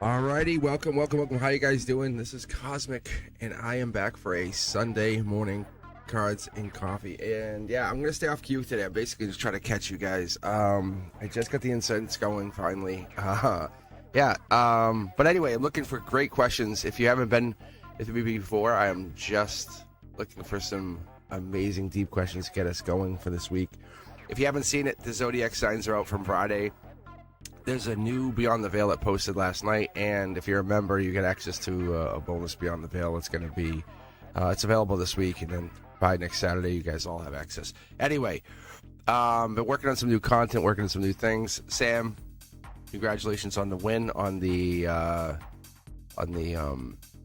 Alrighty, welcome. How you guys doing? This is Cosmic, and I am back for a Sunday morning cards and coffee. And yeah, I'm gonna stay off cue today. I'm basically just trying to catch you guys. I just got the incense going finally. But anyway, I'm looking for great questions. If you haven't been with me before, I am just looking for some amazing deep questions to get us going for this week. If you haven't seen it, the zodiac signs are out from Friday. There's a new Beyond the Veil that posted last night, and if you're a member, you get access to a bonus Beyond the Veil. It's going to be, it's available this week, and then by next Saturday, you guys all have access. Anyway, been working on some new content, working on some new things. Sam, congratulations on the win on the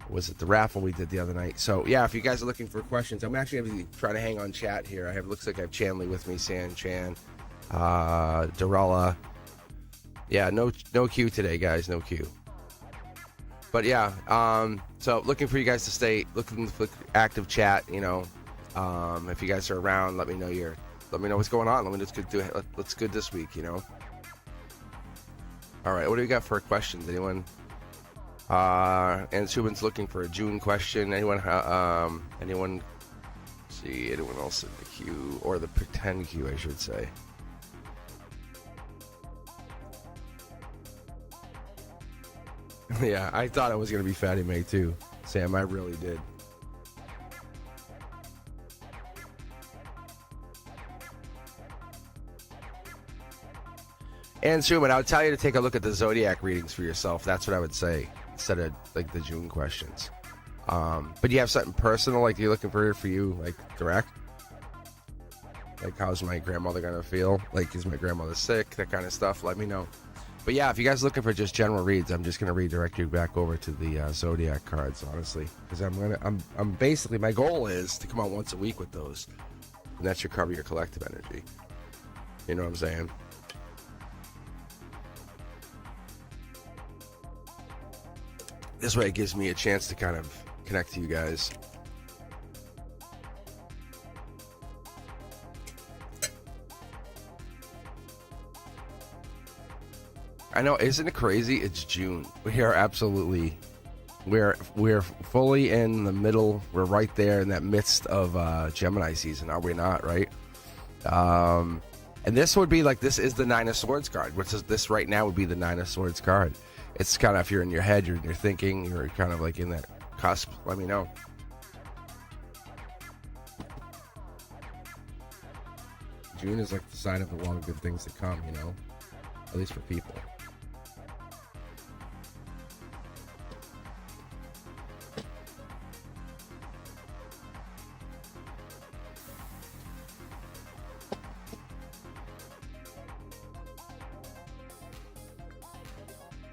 was it the raffle we did the other night? So yeah, if you guys are looking for questions, I'm actually going to be trying to hang on chat here. Looks like I have Chanley with me, San Chan, Dorella. Yeah, no queue today, guys. No queue. But yeah, so looking for you guys to stay looking for active chat. You know, if you guys are around, let me know what's going on. Let me just do it. Let's good this week. You know. All right, what do we got for questions? Anyone? And Subin's looking for a June question. Anyone? Anyone? See anyone else in the queue or the pretend queue, I should say. Yeah, I thought it was going to be Fatty May too, Sam. I really did. And Suman, I would tell you to take a look at the zodiac readings for yourself. That's what I would say instead of like the June questions. But you have something personal, like you're looking for you, like direct. Like, how's my grandmother gonna feel? Like, is my grandmother sick? That kind of stuff. Let me know. But yeah, if you guys are looking for just general reads, I'm just gonna redirect you back over to the zodiac cards, honestly, because I'm basically, my goal is to come out once a week with those, and that should cover your collective energy. You know what I'm saying? This way, it gives me a chance to kind of connect to you guys. I know, isn't it crazy? It's June. We're fully in the middle. We're right there in that midst of Gemini season, are we not? Right. And this would be like, this is the Nine of Swords card, which is this right now would be the Nine of Swords card. It's kind of, if you're in your head, you're thinking, you're kind of like in that cusp. Let me know. June is like the sign of a lot of good things to come, you know, at least for people.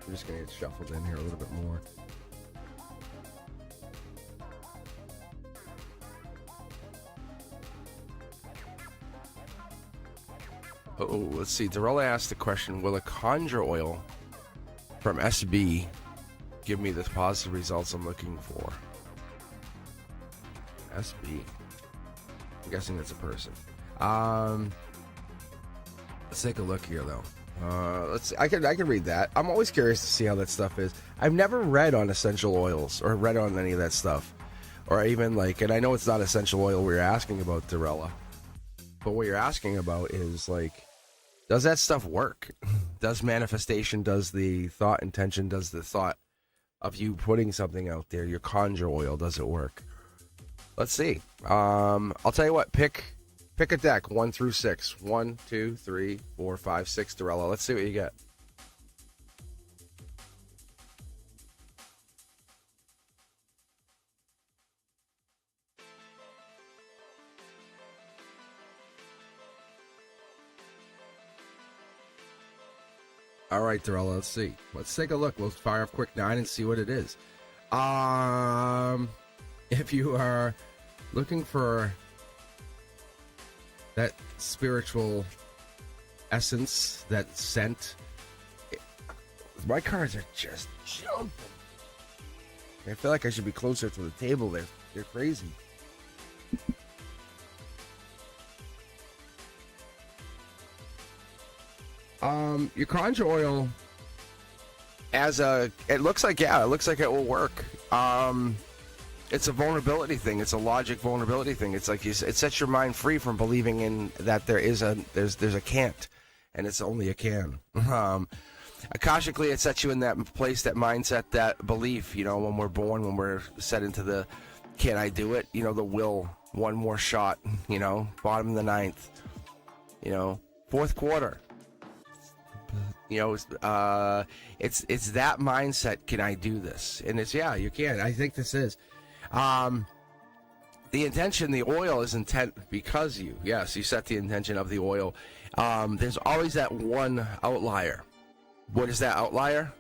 I'm just going to get shuffled in here a little bit more. Oh, let's see. Dorella asked the question, will a conjure oil from SB give me the positive results I'm looking for? SB. I'm guessing that's a person. Let's take a look here, though. I can read that. I'm always curious to see how that stuff is. I've never read on essential oils or read on any of that stuff, or even like, and I know it's not essential oil we're asking about, Dorella, but what you're asking about is like, does that stuff work? Does manifestation, does the thought intention, does the thought of you putting something out there, your conjure oil, does it work? Let's see. I'll tell you what, pick a deck, 1 through 6. 1, 2, 3, 4, 5, 6, Dorella. Let's see what you get. All right, Dorella, let's see. Let's take a look. We'll fire off quick 9 and see what it is. If you are looking for that spiritual essence, that scent, my cards are just jumping. I feel like I should be closer to the table. They're crazy. Your conjure oil it looks like, yeah, it looks like it will work. It's a vulnerability thing. It's a logic vulnerability thing. It's like it sets your mind free from believing in that there's a can't, and it's only a can. Akashically, it sets you in that place, that mindset, that belief. When we're born, when we're set into the can I do it? The will, one more shot. Bottom of the ninth. Fourth quarter. It's that mindset. Can I do this? And it's, yeah, you can. I think this is. The intention, the oil is intent because you set the intention of the oil. There's always that one outlier. What is that outlier?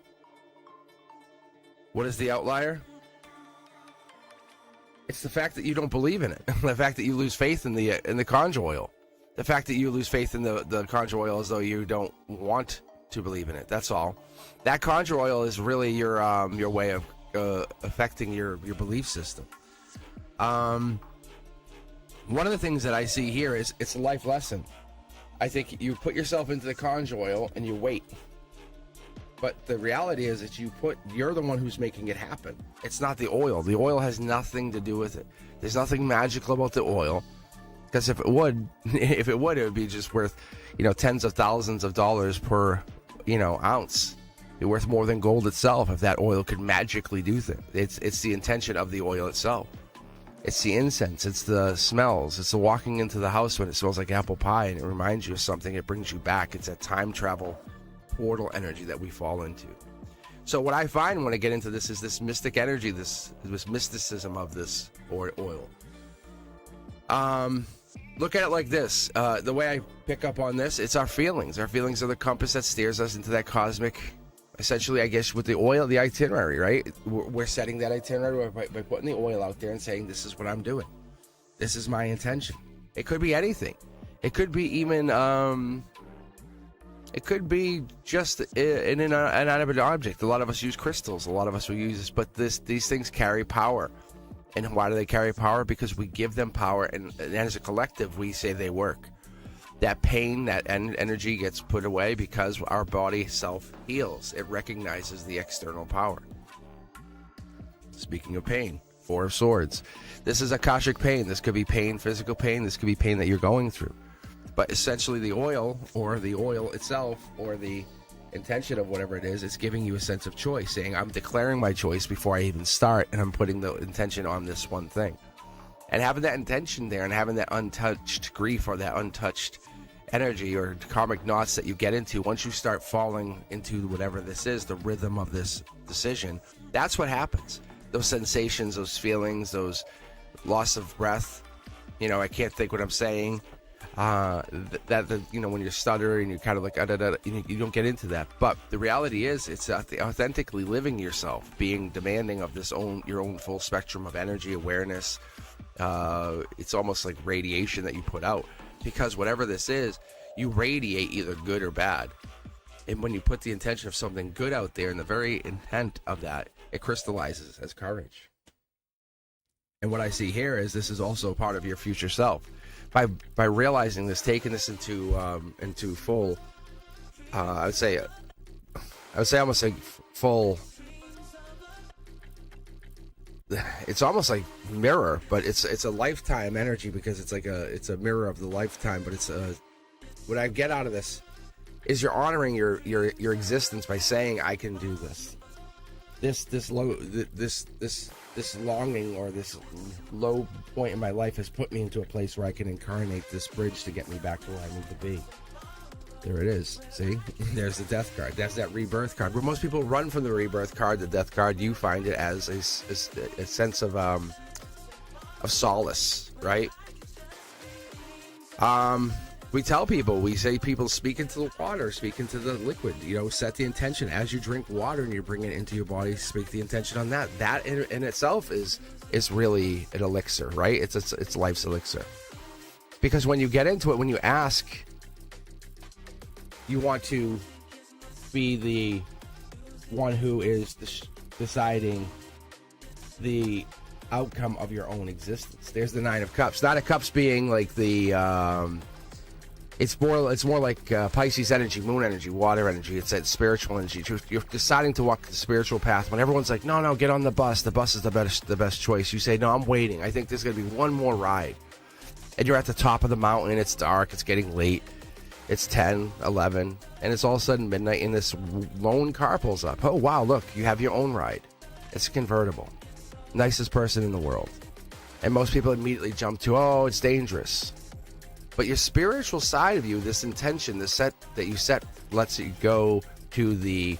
What is the outlier? It's the fact that you don't believe in it. The fact that you lose faith in the conj oil. The fact that you lose faith in the conj oil as though you don't want to believe in it. That's all. That conj oil is really your way of affecting your belief system. One of the things that I see here is it's a life lesson. I think you put yourself into the conj oil and you wait. But the reality is that you're the one who's making it happen. It's not the oil. The oil has nothing to do with it. There's nothing magical about the oil. Because if it would, it would be just worth, tens of thousands of dollars per, ounce. It'd be worth more than gold itself if that oil could magically do things. It's the intention of the oil itself. It's the incense. It's the smells. It's the walking into the house when it smells like apple pie and it reminds you of something. It brings you back. It's that time travel portal energy that we fall into. So what I find when I get into this is this mystic energy, this mysticism of this oil. Look at it like this. The way I pick up on this, it's our feelings. Our feelings are the compass that steers us into that cosmic, essentially, I guess, with the oil, the itinerary, right? We're setting that itinerary by putting the oil out there and saying, this is what I'm doing. This is my intention. It could be anything. It could be even, it could be just an inanimate object. A lot of us use crystals. A lot of us will use this, but these things carry power. And why do they carry power? Because we give them power, and as a collective, we say they work. That pain, that energy gets put away because our body self-heals. It recognizes the external power. Speaking of pain, Four of Swords. This is Akashic pain. This could be pain, physical pain. This could be pain that you're going through. But essentially the oil, or the oil itself, or the intention of whatever it is, it's giving you a sense of choice, saying, I'm declaring my choice before I even start, and I'm putting the intention on this one thing. And having that intention there and having that untouched grief or that untouched energy or karmic knots that you get into, once you start falling into whatever this is, the rhythm of this decision, that's what happens. Those sensations, those feelings, those loss of breath, I can't think what I'm saying, when you're stuttering, you're kind of like, you don't get into that. But the reality is, it's authentically living yourself, being demanding of your own full spectrum of energy, awareness. It's almost like radiation that you put out, because whatever this is, you radiate either good or bad. And when you put the intention of something good out there, and the very intent of that, it crystallizes as courage. And what I see here is this is also part of your future self. By realizing this, taking this into full, I would say almost like full. It's almost like mirror, but it's a lifetime energy, because it's a mirror of the lifetime. But what I get out of this is you're honoring your existence by saying, I can do this. This longing or this low point in my life has put me into a place where I can incarnate this bridge to get me back to where I need to be. There it is. See? There's the death card. That's that rebirth card. Where most people run from the rebirth card, the death card, you find it as a sense of solace, right? We tell people, we say people speak into the water, speak into the liquid, set the intention. As you drink water and you bring it into your body, speak the intention on that. That in itself is really an elixir, right? It's life's elixir. Because when you get into it, when you ask, you want to be the one who is deciding the outcome of your own existence. There's the Nine of Cups. Nine of Cups being like the It's more like Pisces energy, moon energy, water energy. It's that spiritual energy. You're deciding to walk the spiritual path. When everyone's like, no, get on the bus. The bus is the best choice. You say, no, I'm waiting. I think there's going to be one more ride. And you're at the top of the mountain. It's dark. It's getting late. It's 10, 11. And it's all of a sudden midnight and this lone car pulls up. Oh, wow, look, you have your own ride. It's a convertible. Nicest person in the world. And most people immediately jump to, oh, it's dangerous. But your spiritual side of you, this intention, the set that you set, lets you go to the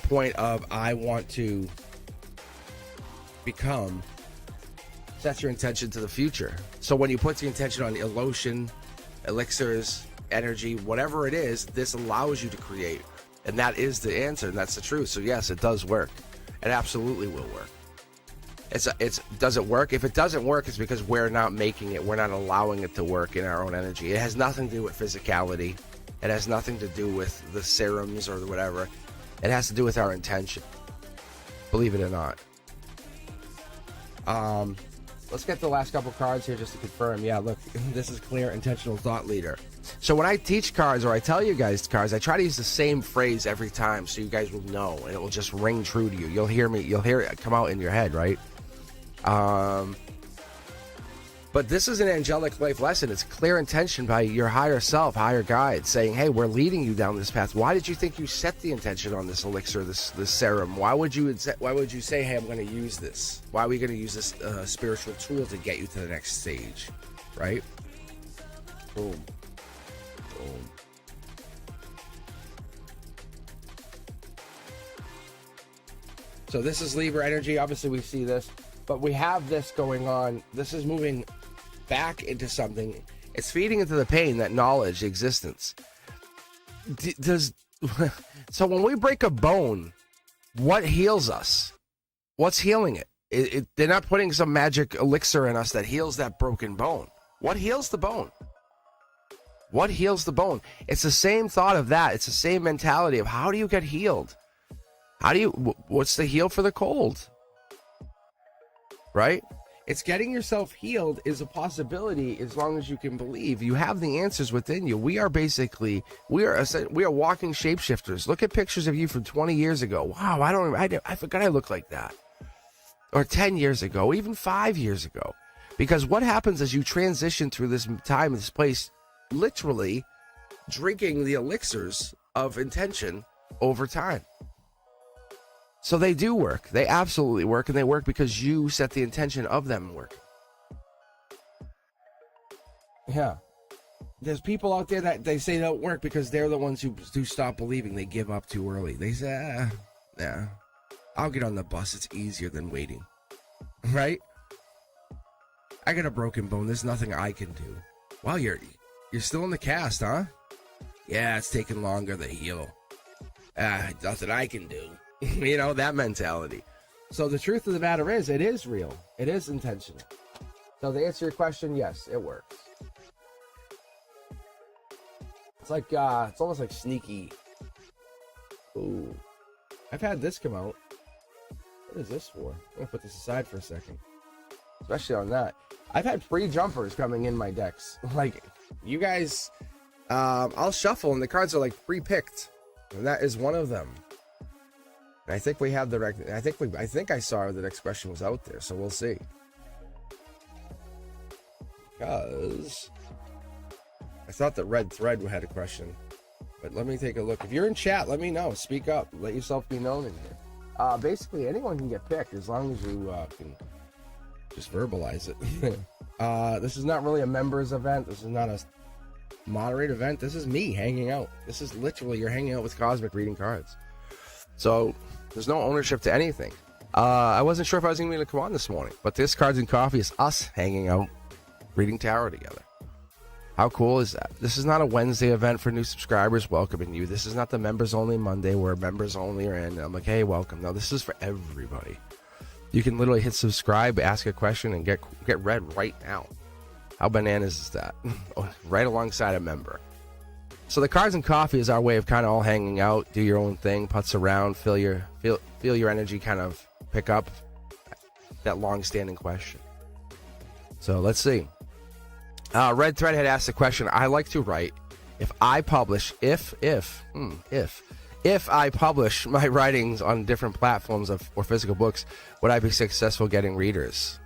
point of I want to become. Sets your intention to the future. So when you put the intention on lotion, elixirs, energy, whatever it is, this allows you to create, and that is the answer, and that's the truth. So yes, it does work. It absolutely will work. Does it work? If it doesn't work, it's because we're not making it. We're not allowing it to work in our own energy. It has nothing to do with physicality. It has nothing to do with the serums or whatever. It has to do with our intention. Believe it or not. Let's get the last couple cards here just to confirm. Yeah, look, this is clear intentional thought leader. So when I teach cards or I tell you guys cards, I try to use the same phrase every time so you guys will know and it will just ring true to you. You'll hear it come out in your head, right? But this is an angelic life lesson. It's clear intention by your higher self, higher guide, saying, hey, we're leading you down this path. Why did you think you set the intention on this elixir, this serum? Why would you say, hey, I'm going to use this? Why are we going to use this spiritual tool to get you to the next stage, right? Boom. Boom. So this is Libra energy. Obviously, we see this. But we have this going on. This is moving back into something. It's feeding into the pain, that knowledge, existence. So when we break a bone, what heals us? What's healing it? They're not putting some magic elixir in us that heals that broken bone. What heals the bone? What heals the bone? It's the same thought of that. It's the same mentality of how do you get healed? What's the heal for the cold? Right? It's getting yourself healed is a possibility as long as you can believe. You have the answers within you. We are walking shapeshifters. Look at pictures of you from 20 years ago. Wow, I forgot I looked like that. Or 10 years ago, even 5 years ago. Because what happens as you transition through this time, this place, literally drinking the elixirs of intention over time. So they do work. They absolutely work, and they work because you set the intention of them working. Yeah. There's people out there that they say don't work because they're the ones who do stop believing. They give up too early. They say, yeah, I'll get on the bus. It's easier than waiting. Right? I got a broken bone. There's nothing I can do. Wow, you're still in the cast, huh? Yeah, it's taking longer to heal. Nothing I can do. You know, that mentality. So the truth of the matter is, it is real. It is intentional. So to answer your question, yes, it works. It's like, it's almost like sneaky. Ooh. I've had this come out. What is this for? I'm going to put this aside for a second. Especially on that. I've had free jumpers coming in my decks. Like, you guys, I'll shuffle and the cards are like pre-picked. And that is one of them. I think we have I think I saw the next question was out there, so we'll see. Because I thought that Red Thread had a question, but let me take a look. If you're in chat, let me know. Speak up. Let yourself be known in here. Basically, anyone can get picked as long as you can just verbalize it. This is not really a members event. This is not a moderate event. This is me hanging out. This is literally you're hanging out with Cosmic reading cards. So there's no ownership to anything. I wasn't sure if I was even going to come on this morning, but this Cards and Coffee is us hanging out, reading tarot together. How cool is that? This is not a Wednesday event for new subscribers welcoming you. This is not the members only Monday where members only are in. And I'm like, hey, welcome. No, this is for everybody. You can literally hit subscribe, ask a question, and get read right now. How bananas is that? Right alongside a member. So the Cards and Coffee is our way of kind of all hanging out, do your own thing, putz around, feel your energy, kind of pick up that long-standing question. So let's see. Red Thread had asked the question, I like to write. If I publish, if I publish my writings on different platforms or physical books, would I be successful getting readers?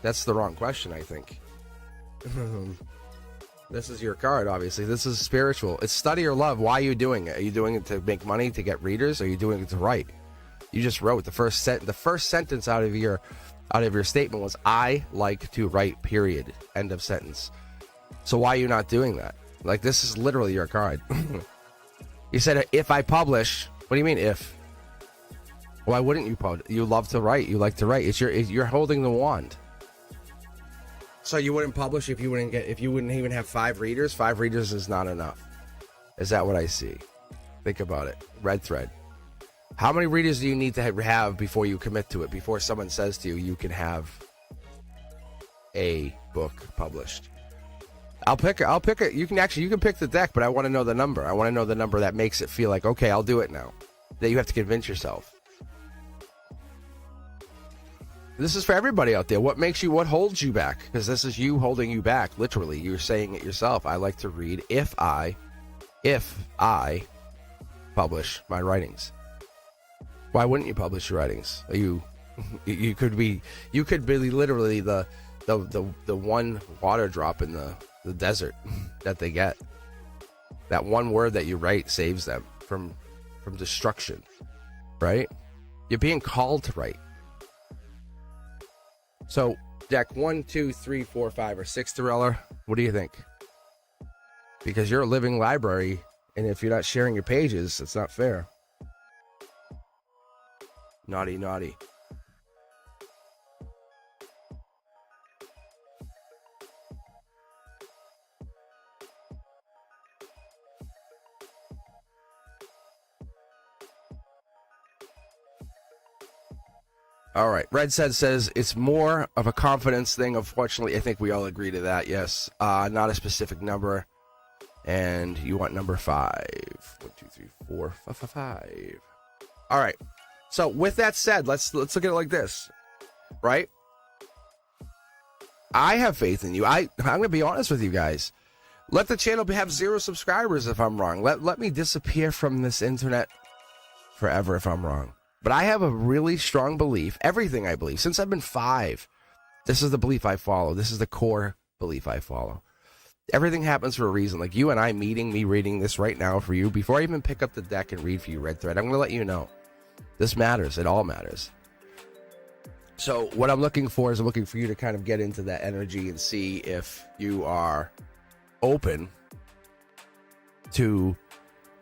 That's the wrong question, I think. This is your card, obviously. This is spiritual. It's study or love. Why are you doing it? Are you doing it to make money, to get readers? Or are you doing it to write? You just wrote the first sentence out of your statement was, I like to write, period. End of sentence. So why are you not doing that? Like, this is literally your card. You said, if I publish, what do you mean if? Why wouldn't you publish? You love to write. You like to write. You're holding the wand. So you wouldn't publish if you wouldn't even have 5 readers? 5 readers is not enough. Is that what I see? Think about it. Red Thread. How many readers do you need to have before you commit to it? Before someone says to you, you can have a book published? I'll pick it. You can pick the deck, but I want to know the number. I want to know the number that makes it feel like, okay, I'll do it now. That you have to convince yourself. This is for everybody out there. What holds you back? Because this is you holding you back. Literally, you're saying it yourself. I like to read if I publish my writings. Why wouldn't you publish your writings? You could be literally the one water drop in the desert that they get. That one word that you write saves them from destruction, right? You're being called to write. So, deck 1, 2, 3, 4, 5, or 6, Thriller, what do you think? Because you're a living library, and if you're not sharing your pages, it's not fair. Naughty, naughty. All right. Red says it's more of a confidence thing. Unfortunately, I think we all agree to that. Yes. Not a specific number. And you want number 5. 1, 2, 3, 4, 5. All right. So with that said, let's look at it like this, right? I have faith in you. I'm going to be honest with you guys. Let the channel have 0 subscribers if I'm wrong. Let me disappear from this internet forever if I'm wrong. But I have a really strong belief, everything I believe, since I've been 5, this is the belief I follow. This is the core belief I follow. Everything happens for a reason. Like you and I meeting, me reading this right now for you, before I even pick up the deck and read for you, Red Thread, I'm going to let you know. This matters. It all matters. So what I'm looking for is I'm looking for you to kind of get into that energy and see if you are open to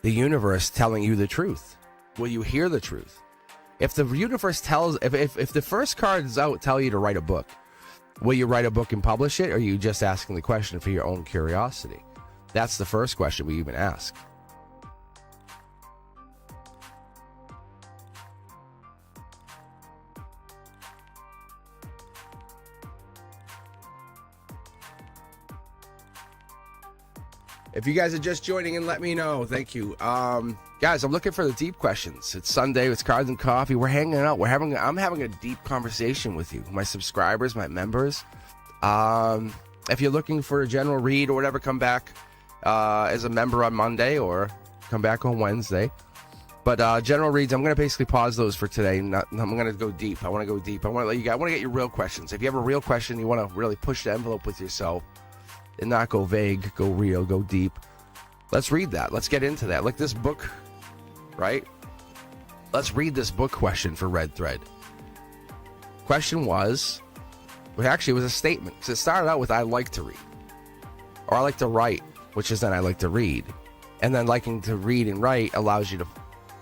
the universe telling you the truth. Will you hear the truth? If the universe tells, if the first cards out tell you to write a book, will you write a book and publish it, or are you just asking the question for your own curiosity? That's the first question we even ask. If you guys are just joining in, let me know. Thank you. Guys, I'm looking for the deep questions. It's Sunday. It's Cards and Coffee. We're hanging out. I'm having a deep conversation with you, my subscribers, my members. If you're looking for a general read or whatever, come back as a member on Monday or come back on Wednesday. But general reads, I'm going to basically pause those for today. I'm going to go deep. I want to go deep. I want to let you guys. I want to get your real questions. If you have a real question, you want to really push the envelope with yourself and not go vague, go real, go deep. Let's read that. Let's get into that. Like this book, right? Let's read this book question for Red Thread. Question was, well, actually it was a statement. Because it started out with, I like to read. Or I like to write, which is then I like to read. And then liking to read and write allows you to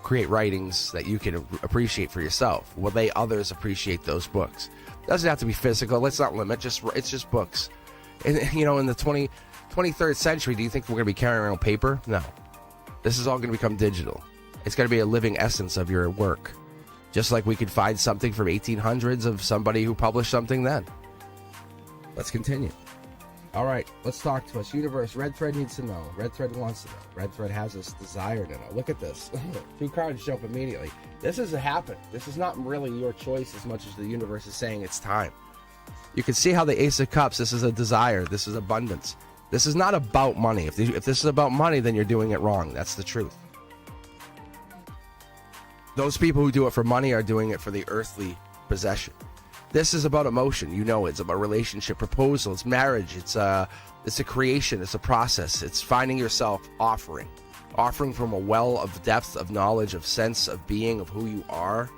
create writings that you can appreciate for yourself. Will they others appreciate those books? Doesn't have to be physical. Let's not limit. It's just books. And, you know, in the 23rd century, do you think we're going to be carrying around paper? No. This is all going to become digital. It's going to be a living essence of your work. Just like we could find something from 1800s of somebody who published something then. Let's continue. All right, let's talk to us. Universe, Red Thread needs to know. Red Thread wants to know. Red Thread has this desire to know. Look at this. 2 cards show up immediately. This has happened. This is not really your choice as much as the universe is saying it's time. You can see how the Ace of Cups, this is a desire. This is abundance. This is not about money. If this is about money, then you're doing it wrong. That's the truth. Those people who do it for money are doing it for the earthly possession. This is about emotion. You know, it's about relationship, proposal, it's marriage, it's a creation, it's a process. It's finding yourself offering from a well of depth, of knowledge, of sense, of being, of who you are,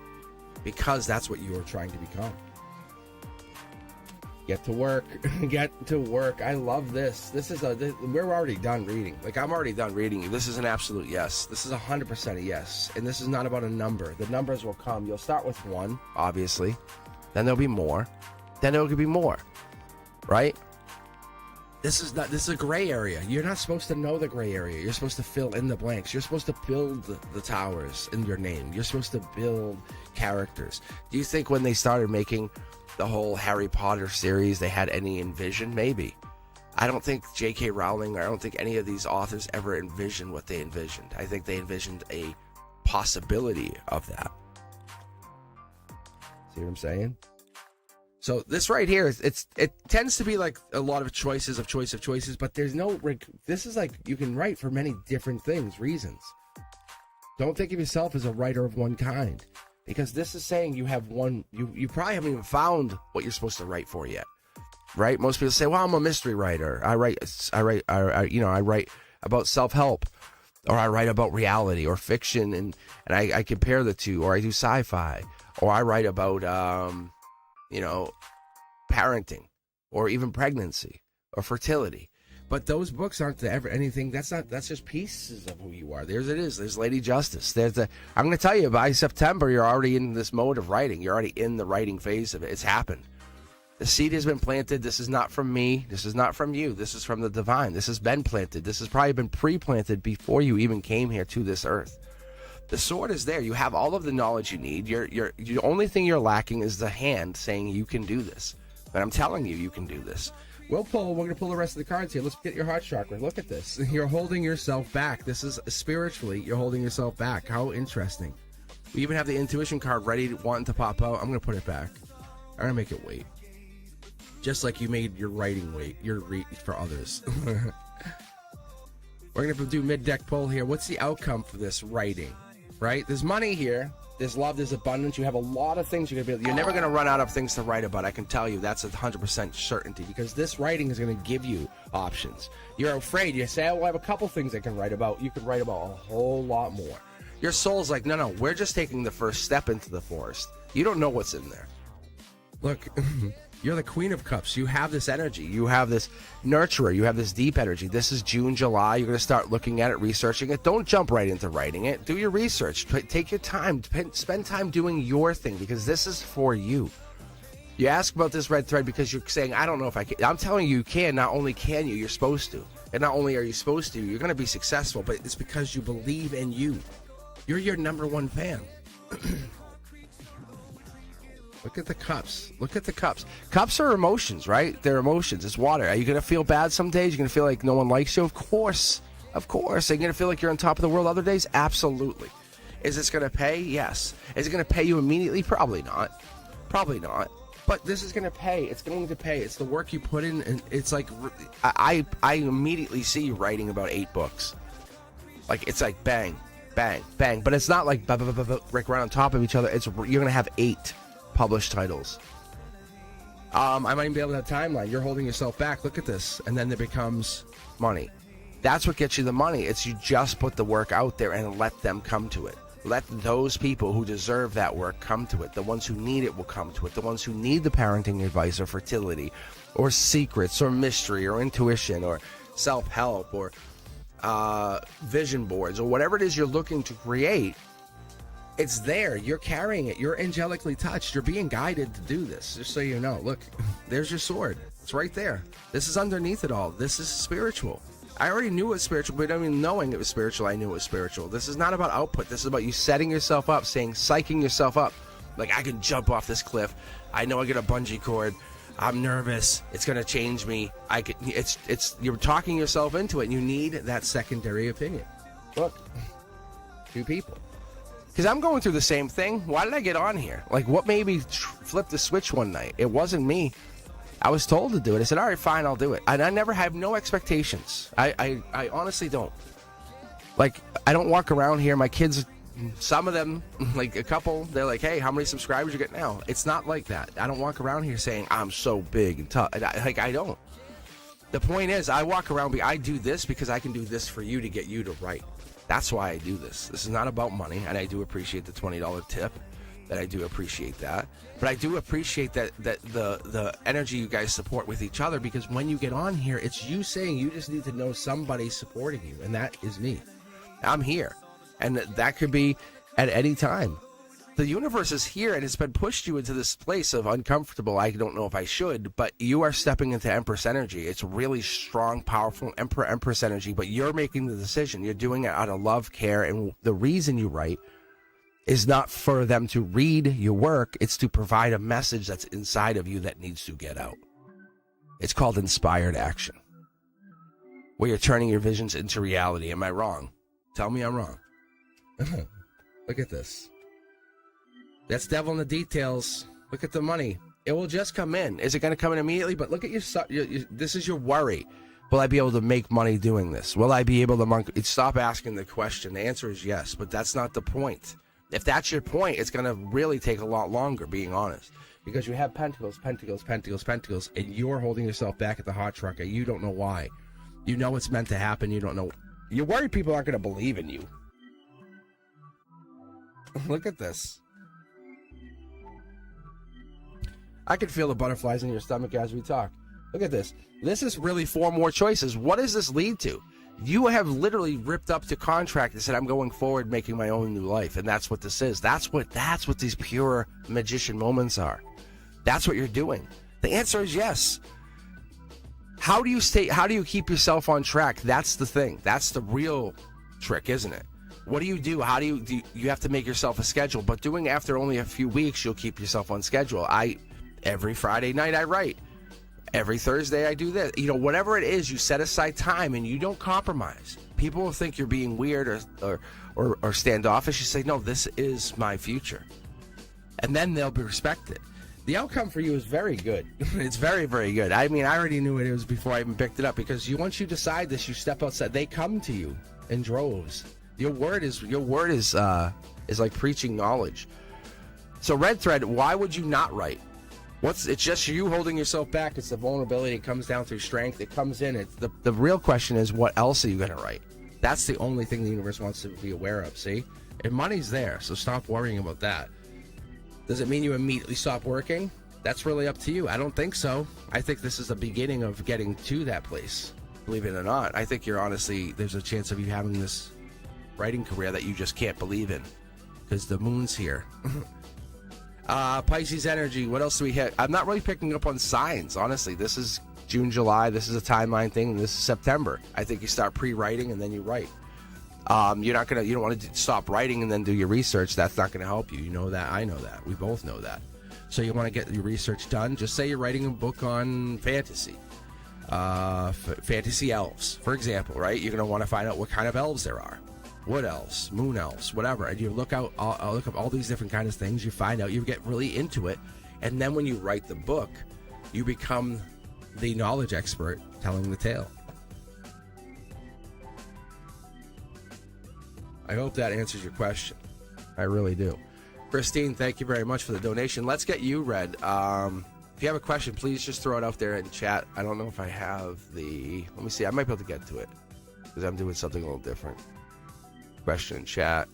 because that's what you are trying to become. Get to work. Get to work. I love this. We're already done reading. Like, I'm already done reading you. This is an absolute yes. This is 100% a yes. And this is not about a number. The numbers will come. You'll start with 1, obviously. Then there'll be more. Then there could be more. Right? This is a gray area. You're not supposed to know the gray area. You're supposed to fill in the blanks. You're supposed to build the towers in your name. You're supposed to build characters. Do you think when they started making the whole Harry Potter series, they had any envision? Maybe. I don't think J.K. Rowling, or I don't think any of these authors ever envisioned what they envisioned. I think they envisioned a possibility of that. See what I'm saying? So this right here, it tends to be like a lot of choices, but there's no, this is like, you can write for many different things, reasons. Don't think of yourself as a writer of one kind. Because this is saying you have one, you probably haven't even found what you're supposed to write for yet, right? Most people say, "Well, I'm a mystery writer. I write about self-help, or I write about reality or fiction, and I compare the two, or I do sci-fi, or I write about parenting, or even pregnancy or fertility." But those books aren't ever anything. That's just pieces of who you are. There's Lady Justice. I'm going to tell you, by September, you're already in this mode of writing. You're already in the writing phase of it. It's happened. The seed has been planted. This is not from me. This is not from you. This is from the divine. This has been planted. This has probably been pre-planted before you even came here to this earth. The sword is there. You have all of the knowledge you need. The only thing you're lacking is the hand saying you can do this. But I'm telling you, you can do this. We're going to pull the rest of the cards here. Let's get your heart chakra. Look at this. You're holding yourself back. This is spiritually, you're holding yourself back. How interesting. We even have the intuition card ready, wanting to pop out. I'm going to put it back. I'm going to make it wait. Just like you made your writing wait. Your read for others. We're going to do mid-deck pull here. What's the outcome for this writing? Right? There's money here. There's love, there's abundance. You have a lot of things you're never going to run out of things to write about. I can tell you that's 100% certainty, because this writing is going to give you options. You're afraid. You say, "Oh, I have a couple things I can write about." You can write about a whole lot more. Your soul's like, no, we're just taking the first step into the forest. You don't know what's in there. Look, you're the Queen of Cups. You have this energy. You have this nurturer. You have this deep energy. This is June, July. You're going to start looking at it, researching it. Don't jump right into writing it. Do your research. Take your time. Spend time doing your thing, because this is for you. You ask about this red thread because you're saying, "I don't know if I can." I'm telling you, you can. Not only can you, you're supposed to. And not only are you supposed to, you're going to be successful, but it's because you believe in you. You're your number one fan. Look at the cups. Look at the cups. Cups are emotions, right? They're emotions. It's water. Are you going to feel bad some days? You're going to feel like no one likes you? Of course. Of course. Are you going to feel like you're on top of the world other days? Absolutely. Is this going to pay? Yes. Is it going to pay you immediately? Probably not. Probably not. But this is going to pay. It's going to pay. It's the work you put in. And it's like, I immediately see you writing about 8 books. Like, it's like bang, bang, bang. But it's not like right on top of each other. You're going to have 8 published titles. I might even be able to have timeline. You're holding yourself back. Look at this. And then there becomes money. That's what gets you the money. It's you just put the work out there and let them come to it. Let those people who deserve that work come to it. The ones who need it will come to it. The ones who need the parenting advice or fertility or secrets or mystery or intuition or self-help or vision boards or whatever it is you're looking to create, it's there. You're carrying it. You're angelically touched. You're being guided to do this. Just so you know. Look, there's your sword. It's right there. This is underneath it all. This is spiritual. I already knew it was spiritual, but I mean, knowing it was spiritual, I knew it was spiritual. This is not about output. This is about you setting yourself up, psyching yourself up. Like, I can jump off this cliff. I know I get a bungee cord. I'm nervous. It's going to change me. You're talking yourself into it, and you need that secondary opinion. Look, 2 people. Because I'm going through the same thing. Why did I get on here? Like, what made me flip the switch one night? It wasn't me. I was told to do it. I said, all right, fine, I'll do it. And I never have no expectations. I honestly don't. Like, I don't walk around here. My kids, some of them, like a couple, they're like, hey, how many subscribers you get now? It's not like that. I don't walk around here saying I'm so big and tough. I don't. The point is, I walk around, I do this because I can do this for you to get you to write. That's why I do this. This is not about money, and I do appreciate the $20 tip. That I do appreciate that. But I do appreciate that the energy you guys support with each other, because when you get on here, it's you saying you just need to know somebody supporting you, and that is me. I'm here. And that could be at any time. The universe is here, and it's been pushed you into this place of uncomfortable. I don't know if I should, but you are stepping into Empress energy. It's really strong, powerful Empress energy, but you're making the decision. You're doing it out of love, care, and the reason you write is not for them to read your work. It's to provide a message that's inside of you that needs to get out. It's called inspired action, where you're turning your visions into reality. Am I wrong? Tell me I'm wrong. Look at this. That's devil in the details. Look at the money. It will just come in. Is it going to come in immediately? But look at your this is your worry. Will I be able to make money doing this? Will I be able to stop asking the question? The answer is yes, but that's not the point. If that's your point, it's going to really take a lot longer, being honest. Because you have pentacles, and you're holding yourself back at the hot truck, and you don't know why. You know it's meant to happen. You don't know. You're worried people aren't going to believe in you. Look at this. I can feel the butterflies in your stomach as we talk. Look at this. This is really 4 more choices. What does this lead to? You have literally ripped up the contract and said, I'm going forward, making my own new life. And that's what this is. That's what these pure magician moments are. That's what you're doing. The answer is yes. How do you keep yourself on track? That's the thing. That's the real trick, isn't it? What do you do? How do you have to make yourself a schedule? But doing after only a few weeks, you'll keep yourself on schedule. Every Friday night I write. Every Thursday I do this. Whatever it is, you set aside time and you don't compromise. People will think you're being weird or standoffish. You say, no, this is my future. And then they'll be respected. The outcome for you is very good. It's very, very good. I mean, I already knew it was before I even picked it up, because once you decide this, you step outside. They come to you in droves. Your word is like preaching knowledge. So red thread, why would you not write? It's just you holding yourself back. It's the vulnerability. It comes down through strength. It comes in. The real question is, what else are you going to write? That's the only thing the universe wants to be aware of, see? And money's there, so stop worrying about that. Does it mean you immediately stop working? That's really up to you. I don't think so. I think this is the beginning of getting to that place, believe it or not. I think there's a chance of you having this writing career that you just can't believe in, because the moon's here. Pisces energy, what else do we hit? I'm not really picking up on signs, honestly. This is June, July. This is a timeline thing. This is September. I think you start pre-writing and then you write. You don't want to stop writing and then do your research. That's not going to help you. You know that. I know that. We both know that. So you want to get your research done. Just say you're writing a book on fantasy. Fantasy elves, for example, right? You're going to want to find out what kind of elves there are. Wood elves, moon elves, whatever. And you look up all these different kinds of things. You find out, you get really into it. And then when you write the book, you become the knowledge expert telling the tale. I hope that answers your question. I really do. Christine, thank you very much for the donation. Let's get you read. If you have a question, please just throw it out there in chat. I don't know if I have let me see. I might be able to get to it, because I'm doing something a little different. Question in chat.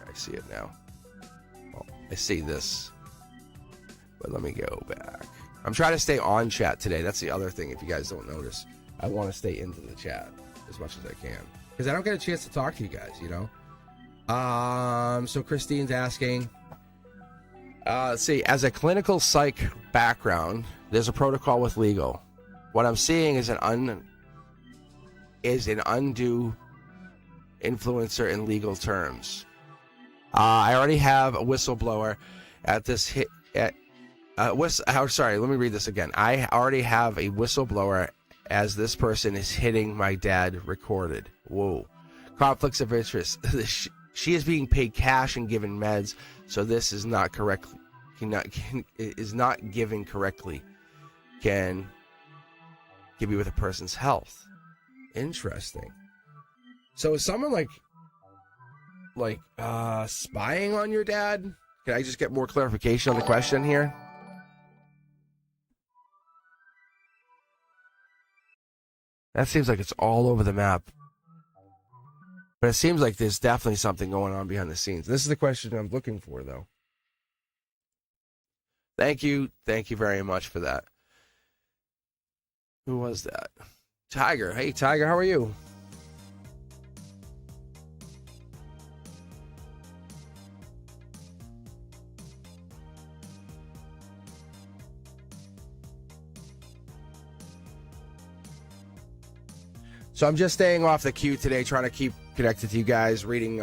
I see it now. Well, I see this, but let me go back. I'm trying to stay on chat today. That's the other thing, if you guys don't notice. I want to stay into the chat as much as I can, because I don't get a chance to talk to you guys, So Christine's asking, let's see, as a clinical psych background, there's a protocol with legal. What I'm seeing is an undue influencer in legal terms. I already have a whistleblower at this hit. Sorry, let me read this again. I already have a whistleblower as this person is hitting my dad recorded. Whoa. Conflicts of interest. She is being paid cash and given meds, so this is not correct. Is not given correctly. can be with a person's health. Interesting. So is someone like spying on your dad? Can I just get more clarification on the question here? That seems like it's all over the map. But it seems like there's definitely something going on behind the scenes. This is the question I'm looking for, though. Thank you. Thank you very much for that. Who was that? Tiger. Hey, Tiger, how are you? So I'm just staying off the queue today, trying to keep connected to you guys, reading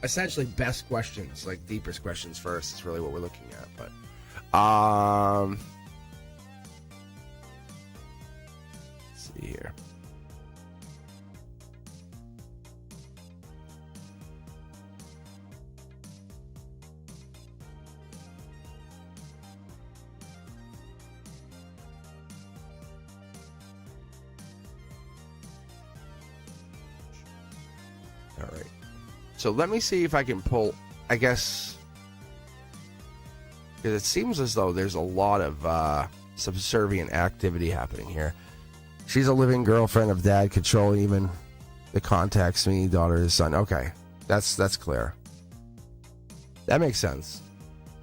essentially best questions, like deepest questions first. It's really what we're looking at. But let's see here. All right. So let me see if I can pull, I guess, because it seems as though there's a lot of subservient activity happening here. She's a living girlfriend of dad, controlling even the contacts me, daughter, his son. Okay, that's clear. That makes sense.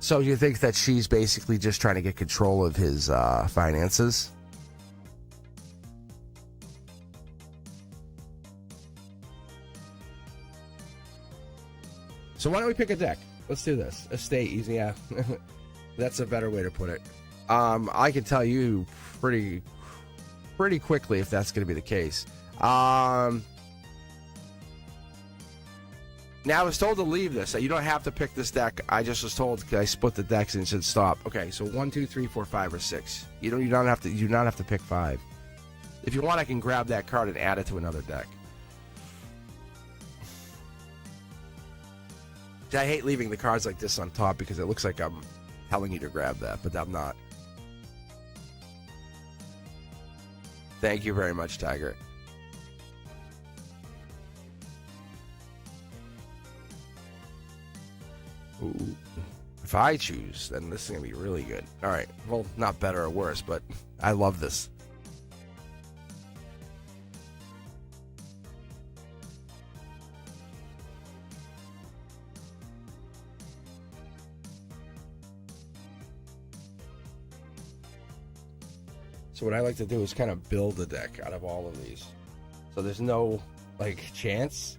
So you think that she's basically just trying to get control of his finances? So why don't we pick a deck? Let's do this. Estate, easy, yeah. That's a better way to put it. I can tell you pretty quickly if that's going to be the case. Now I was told to leave this. You don't have to pick this deck. I just was told I split the decks and it should stop. Okay, so 1, 2, 3, 4, 5, or 6. You do not have to pick 5. If you want, I can grab that card and add it to another deck. I hate leaving the cards like this on top because it looks like I'm telling you to grab that, but I'm not. Thank you very much, Tiger. Ooh. If I choose, then this is going to be really good. All right. Well, not better or worse, but I love this. So what I like to do is kind of build a deck out of all of these. So there's no, chance.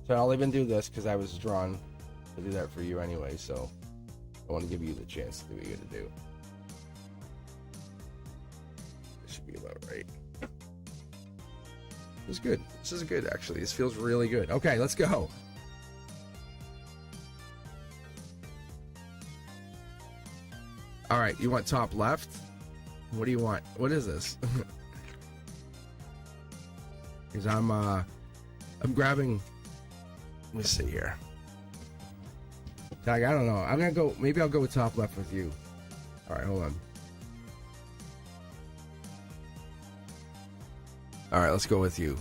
So I'll even do this because I was drawn to do that for you anyway. So I want to give you the chance to do what you're going to do. This should be about right. This is good. This is good, actually. This feels really good. Okay, let's go. All right, you want top left? What do you want? What is this? Because I'm grabbing. Let me see here. Tag, I don't know. I'm gonna go. Maybe I'll go with top left with you. All right, hold on. All right, let's go with you,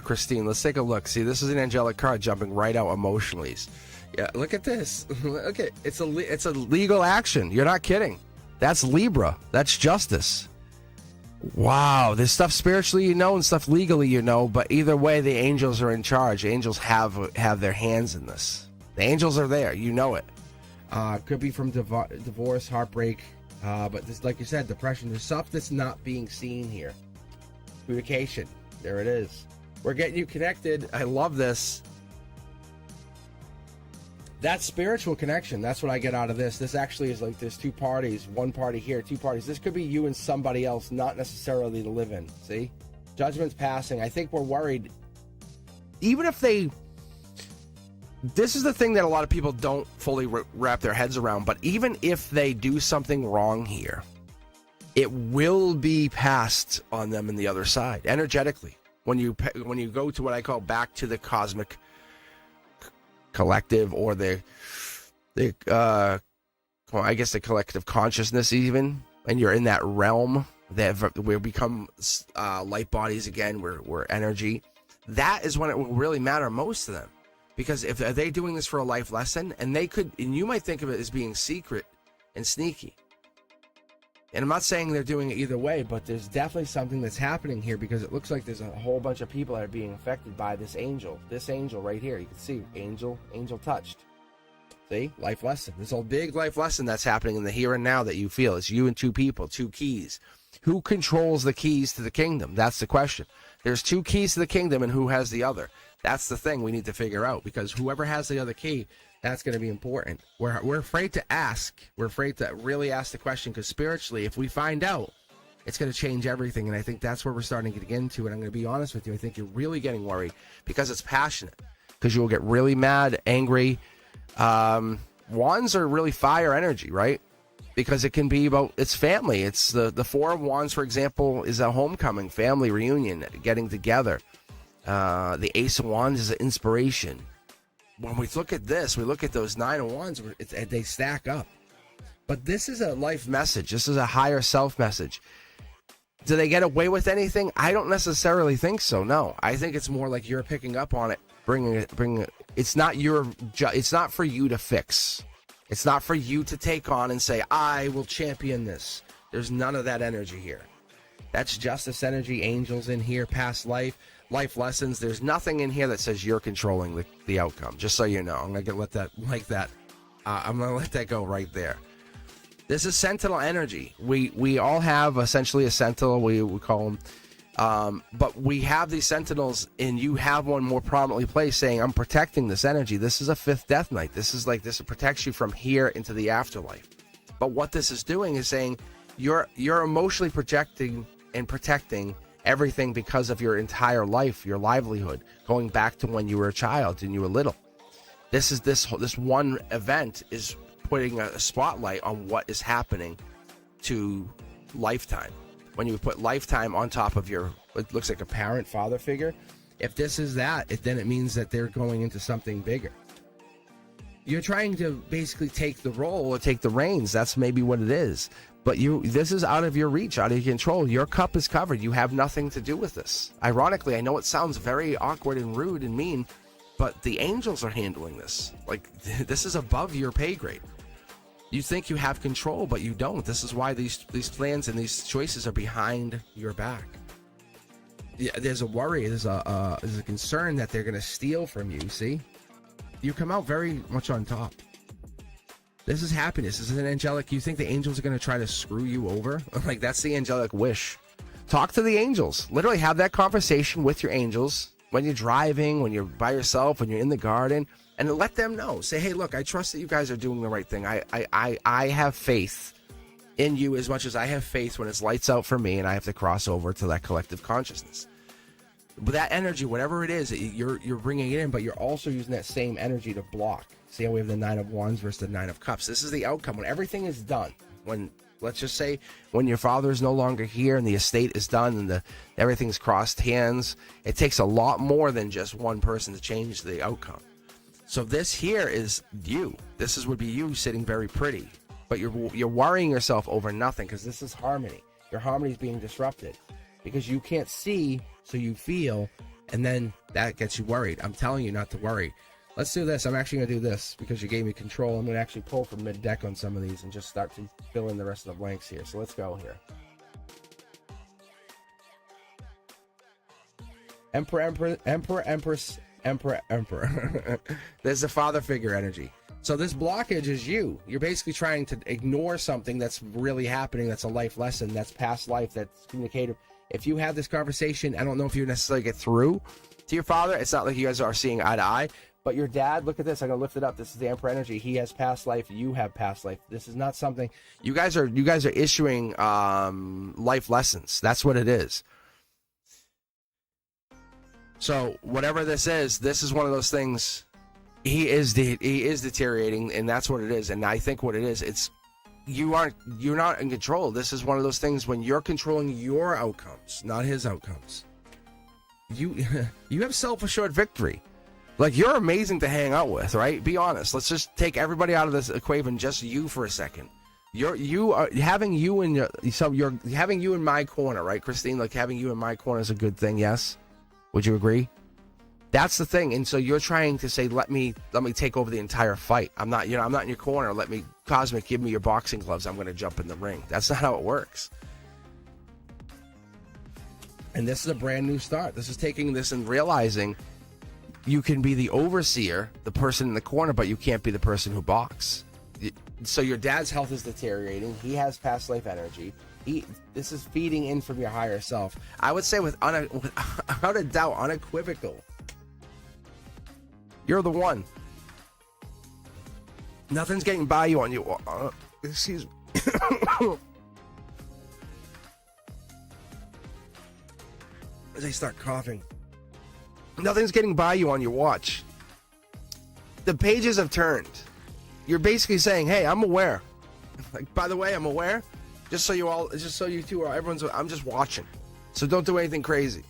Christine. Let's take a look. See, this is an angelic card jumping right out emotionally. Yeah, look at this. Look at it's a legal action. You're not kidding. That's Libra. That's justice. Wow, there's stuff spiritually you know and stuff legally you know, but either way, the angels are in charge. Angels have their hands in this. The angels are there. You know it. Could be from divorce, heartbreak, but this, like you said, depression. There's stuff that's not being seen here. Communication. There it is. We're getting you connected. I love this. That spiritual connection, that's what I get out of this. This actually is like there's two parties, one party here, two parties. This could be you and somebody else, not necessarily to live in. See? Judgment's passing. I think we're worried. Even if they... This is the thing that a lot of people don't fully wrap their heads around, but even if they do something wrong here, it will be passed on them in the other side, energetically. When you go to what I call back to the cosmic collective, or I guess the collective consciousness even, and you're in that realm, that we become light bodies again. We're energy. That is when it will really matter most to them, because if are they doing this for a life lesson, and you might think of it as being secret and sneaky. And I'm not saying they're doing it either way, but there's definitely something that's happening here, because it looks like there's a whole bunch of people that are being affected by this angel. This angel right here. You can see angel touched. See? Life lesson. This whole big life lesson that's happening in the here and now that you feel. It's you and two people, two keys. Who controls the keys to the kingdom? That's the question. There's two keys to the kingdom, and who has the other? That's the thing we need to figure out, because whoever has the other key, that's going to be important. We're afraid to ask. We're afraid to really ask the question, because spiritually, if we find out, it's going to change everything. And I think that's where we're starting to get into. And I'm going to be honest with you. I think you're really getting worried because it's passionate, because you will get really mad, angry. Wands are really fire energy, right? Because it can be about, it's family. It's the Four of Wands, for example, is a homecoming, family reunion, getting together. The Ace of Wands is an inspiration. When we look at this, we look at those Nine of Wands, they stack up. But this is a life message. This is a higher self message. Do they get away with anything? I don't necessarily think so. No, I think it's more like you're picking up on it, bringing it. It's not it's not for you to fix. It's not for you to take on and say, I will champion this. There's none of that energy here. That's justice energy, angels in here, past life lessons. There's nothing in here that says you're controlling the outcome, just so you know. I'm going to let that I'm going to let that go right there. This is sentinel energy. We all have essentially a sentinel, we call them. But we have these sentinels, and you have one more prominently placed saying, I'm protecting this energy. This is a fifth death knight. This protects you from here into the afterlife. But what this is doing is saying you're emotionally projecting and protecting everything because of your entire life, your livelihood, going back to when you were a child and you were little. This one event is putting a spotlight on what is happening to lifetime. When you put lifetime on top of it looks like a parent, father figure. If this is that, then it means that they're going into something bigger. You're trying to basically take the role or take the reins. That's maybe what it is. But this is out of your reach, out of your control. Your cup is covered. You have nothing to do with this. Ironically, I know it sounds very awkward and rude and mean, but the angels are handling this. Like, this is above your pay grade. You think you have control, but you don't. This is why these plans and these choices are behind your back. Yeah, there's a worry, there's a concern that they're going to steal from you, see? You come out very much on top. This is happiness. This is an angelic. You think the angels are going to try to screw you over? Like, that's the angelic wish. Talk to the angels. Literally have that conversation with your angels when you're driving, when you're by yourself, when you're in the garden, and let them know. Say, hey, look, I trust that you guys are doing the right thing. I have faith in you as much as I have faith when it's lights out for me and I have to cross over to that collective consciousness. But that energy, whatever it is, you're bringing it in, but you're also using that same energy to block. See how we have the Nine of Wands versus the Nine of Cups. This is the outcome. When everything is done, let's just say, when your father is no longer here and the estate is done and everything's crossed hands, it takes a lot more than just one person to change the outcome. So this here is you. This would be you sitting very pretty, but you're worrying yourself over nothing, because this is harmony. Your harmony is being disrupted because you can't see, so you feel, and then that gets you worried. I'm telling you not to worry. Let's do this. I'm actually going to do this because you gave me control. I'm going to actually pull from mid-deck on some of these and just start to fill in the rest of the blanks here. So let's go here. Emperor, Empress, Emperor. There's the father figure energy. So this blockage is you. You're basically trying to ignore something that's really happening. That's a life lesson. That's past life. That's communicative. If you have this conversation, I don't know if you necessarily get through to your father. It's not like you guys are seeing eye to eye. But your dad, look at this. I'm gonna lift it up. This is the Emperor energy. He has past life. You have past life. This is not something you guys are issuing life lessons. That's what it is. So whatever this is one of those things. He is deteriorating, and that's what it is. And I think what it is, you're not in control. This is one of those things when you're controlling your outcomes, not his outcomes. You have self-assured victory. Like, you're amazing to hang out with, right? Be honest. Let's just take everybody out of this equation, just you for a second. You are having you in your, so you're having you in my corner, right, Christine? Like having you in my corner is a good thing. Yes, would you agree? That's the thing. And so you're trying to say, let me take over the entire fight. I'm not in your corner. Let me, Cosmic, give me your boxing gloves. I'm going to jump in the ring. That's not how it works. And this is a brand new start. This is taking this and realizing you can be the overseer, the person in the corner, but you can't be the person who boxes. So your dad's health is deteriorating. He has past life energy. This is feeding in from your higher self. I would say without a doubt, unequivocal, you're the one. Nothing's getting by you on you. Excuse me. As I start coughing. Nothing's getting by you on your watch. The pages have turned. You're basically saying, hey, I'm aware. Like, by the way, I'm aware. Just so you two are, I'm just watching. So don't do anything crazy.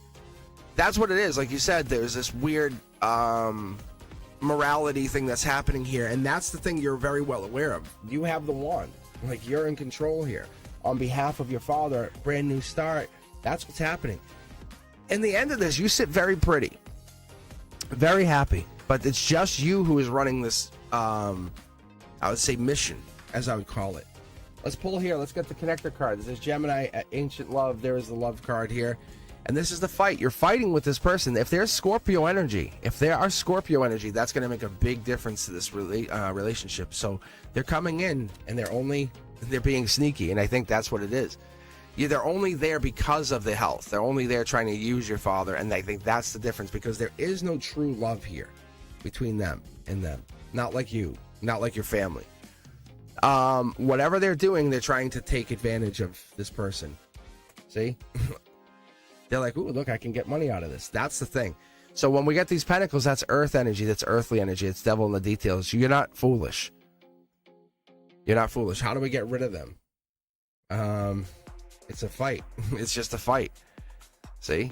That's what it is. Like you said, there's this weird morality thing that's happening here. And that's the thing you're very well aware of. You have the wand. Like, you're in control here. On behalf of your father, brand new start. That's what's happening. In the end of this, you sit very pretty. Very happy. But it's just you who is running this, I would say, mission, as I would call it. Let's pull here. Let's get the connector card. This is Gemini, Ancient Love. There is the love card here. And this is the fight. You're fighting with this person. If there's Scorpio energy, that's going to make a big difference to this relationship. So they're coming in, and they're being sneaky. And I think that's what it is. They're only there because of the health. They're only there trying to use your father. And I think that's the difference, because there is no true love here between them and them. Not like you. Not like your family. Whatever they're doing, they're trying to take advantage of this person. See? They're like, ooh, look, I can get money out of this. That's the thing. So when we get these pentacles, that's earth energy. That's earthly energy. It's devil in the details. You're not foolish. You're not foolish. How do we get rid of them? It's a fight. It's just a fight. See?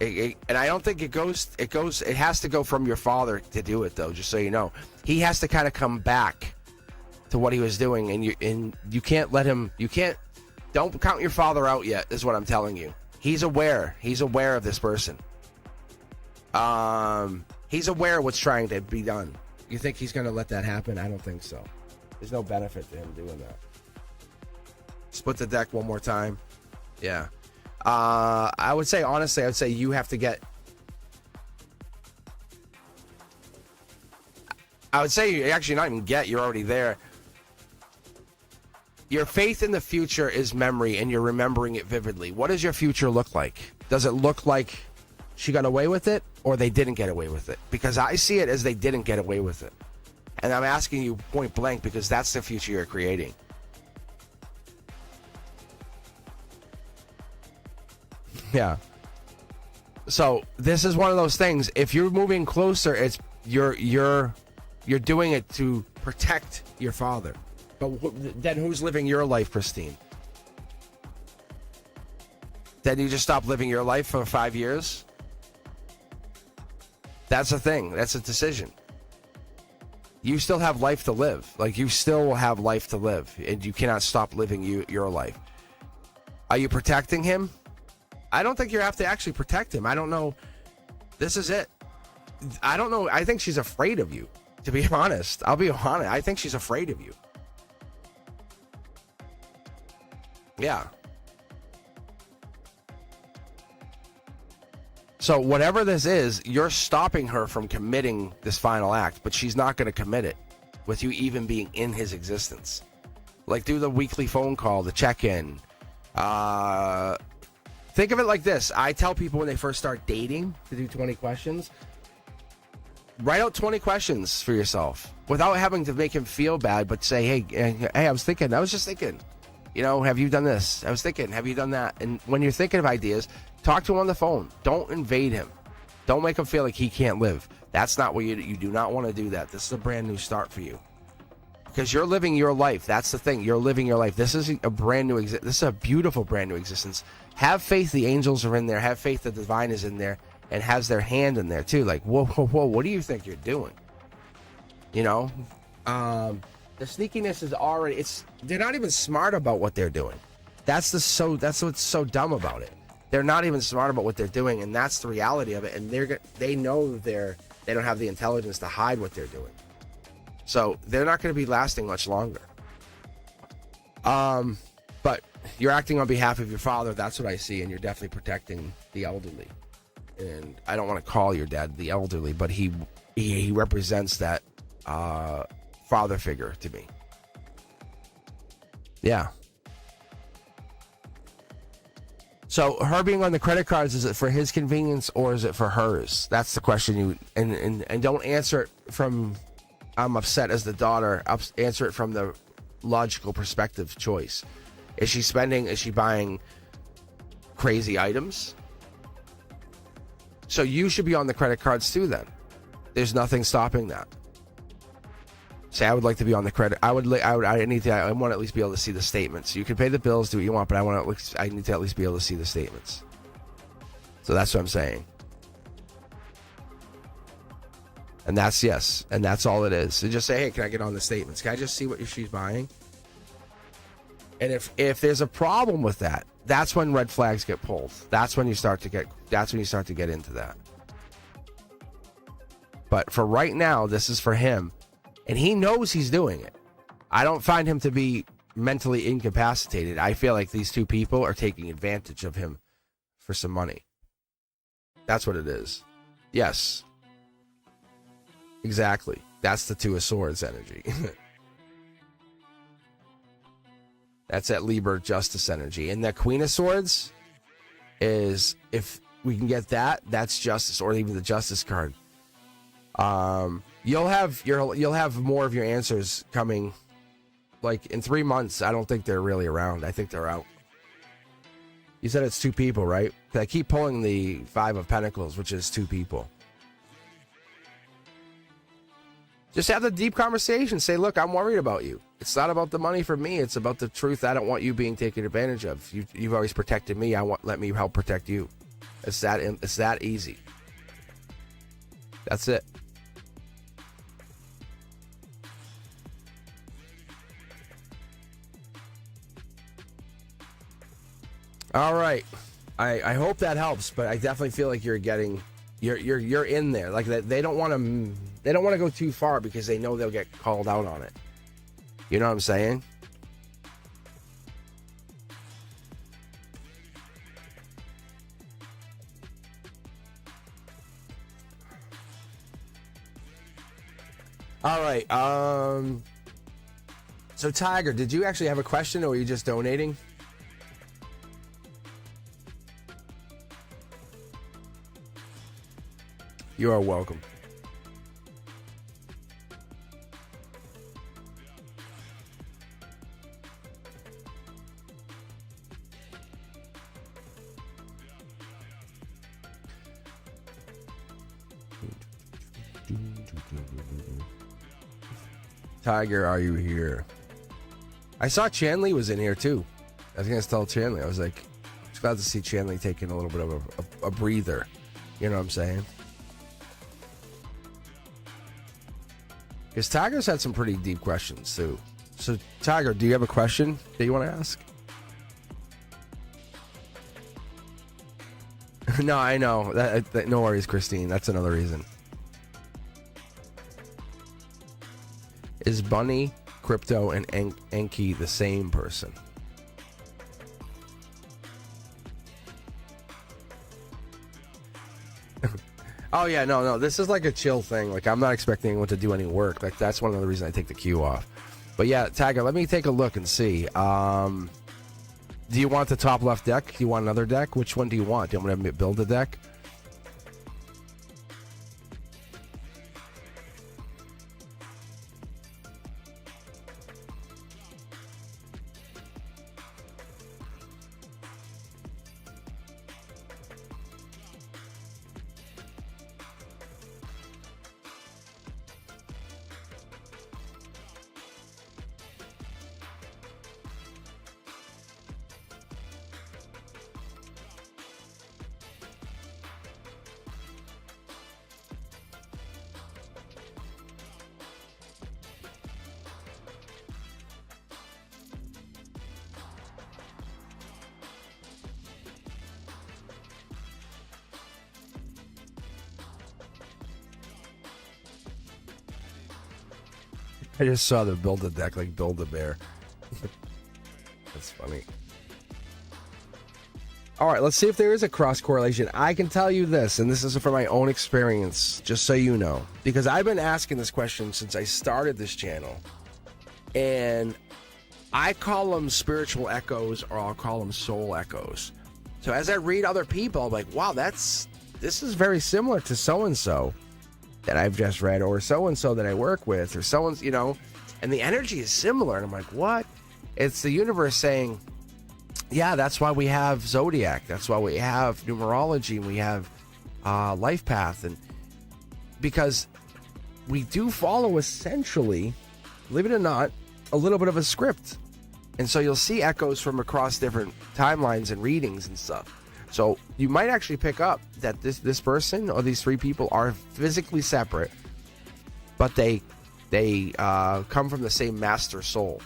And I don't think it has to go from your father to do it, though, just so you know. He has to kind of come back to what he was doing, and you can't let him, don't count your father out yet, is what I'm telling you. He's aware of this person. He's aware of what's trying to be done. You think he's going to let that happen? I don't think so. There's no benefit to him doing that. Split the deck one more time. Yeah. I would say, honestly, you have to get... I would say you actually not even get, you're already there. Your faith in the future is memory, and you're remembering it vividly. What does your future look like? Does it look like she got away with it, or they didn't get away with it? Because I see it as they didn't get away with it. And I'm asking you point blank, because that's the future you're creating. Yeah. So this is one of those things. If you're moving closer, it's you're doing it to protect your father. But then who's living your life, Christine? Then you just stop living your life for 5 years? That's a thing. That's a decision. You still have life to live. Like, you still have life to live, and you cannot stop living your life. Are you protecting him? I don't think you have to actually protect him. I don't know. This is it. I don't know. I think she's afraid of you, to be honest. I'll be honest. I think she's afraid of you. Yeah. So whatever this is, you're stopping her from committing this final act, but she's not going to commit it with you even being in his existence. Like, do the weekly phone call, the check-in. Think of it like this. I tell people when they first start dating to do 20 questions. Write out 20 questions for yourself without having to make him feel bad, but say, hey, I was just thinking, have you done this? I was thinking, have you done that? And when you're thinking of ideas, talk to him on the phone. Don't invade him. Don't make him feel like he can't live. That's not what you do not want to do that. This is a brand new start for you. Because you're living your life. That's the thing. You're living your life. This is a brand new this is a beautiful brand new existence. Have faith the angels are in there. Have faith the divine is in there and has their hand in there too. Like, whoa, what do you think you're doing? The sneakiness is already, they're not even smart about what they're doing. That's what's so dumb about it. They're not even smart about what they're doing, and that's the reality of it. And they know they don't have the intelligence to hide what they're doing. So they're not going to be lasting much longer. But you're acting on behalf of your father. That's what I see, and you're definitely protecting the elderly. And I don't want to call your dad the elderly, but he represents that father figure to me. Yeah. So her being on the credit cards, is it for his convenience or is it for hers? That's the question. And don't answer it from I'm upset as the daughter. Answer it from the logical perspective choice. Is she buying crazy items? So you should be on the credit cards too then. There's nothing stopping that. Say, I would like to be on the credit. I want to at least be able to see the statements. You can pay the bills, do what you want, but I need to at least be able to see the statements. So that's what I'm saying. And that's all it is. So just say, hey, can I get on the statements? Can I just see what she's buying? And if there's a problem with that, that's when red flags get pulled. That's when you start to get into that. But for right now, this is for him. And he knows he's doing it. I don't find him to be mentally incapacitated. I feel like these two people are taking advantage of him for some money. That's what it is. Yes. Exactly. That's the Two of Swords energy. That's that Libra Justice energy. And the Queen of Swords is, if we can get that, that's justice, or even the Justice card. You'll have more of your answers coming, like in 3 months. I don't think they're really around. I think they're out. You said it's two people, right? I keep pulling the Five of Pentacles, which is two people. Just have the deep conversation. Say, look, I'm worried about you. It's not about the money for me. It's about the truth. I don't want you being taken advantage of. You've always protected me. Let me help protect you. It's that easy. That's it. All right. I hope that helps, but I definitely feel like you're in there. Like they don't want to go too far because they know they'll get called out on it. You know what I'm saying? All right. So Tiger, did you actually have a question, or were you just donating? You are welcome. Tiger, are you here? I saw Chanley was in here too. I was gonna tell Chanley. I was like, it's glad to see Chanley taking a little bit of a breather. You know what I'm saying? Because Tiger's had some pretty deep questions too. So Tiger, do you have a question that you want to ask? No, I know. That, no worries, Christine. That's another reason. Is Bunny, Crypto, and Enki the same person? Oh yeah, no. This is like a chill thing. Like I'm not expecting anyone to do any work. Like that's one of the reasons I take the queue off. But yeah, Tiger, let me take a look and see. Do you want the top left deck? Do you want another deck? Which one do you want? Do you want me to build a deck? I just saw the build a deck like Build a Bear. That's funny. All right, let's see if there is a cross correlation. I can tell you this, and this is from my own experience, just so you know, because I've been asking this question since I started this channel, and I call them spiritual echoes, or I'll call them soul echoes. So as I read other people, I'm like, wow, this is very similar to so-and-so that I've just read, or so-and-so that I work with, or so-and-so, you know, and the energy is similar. And I'm like, what? It's the universe saying, yeah, that's why we have zodiac. That's why we have numerology. And we have life path. And because we do follow, essentially, believe it or not, a little bit of a script. And so you'll see echoes from across different timelines and readings and stuff. So you might actually pick up that this person or these three people are physically separate, but they come from the same master soul.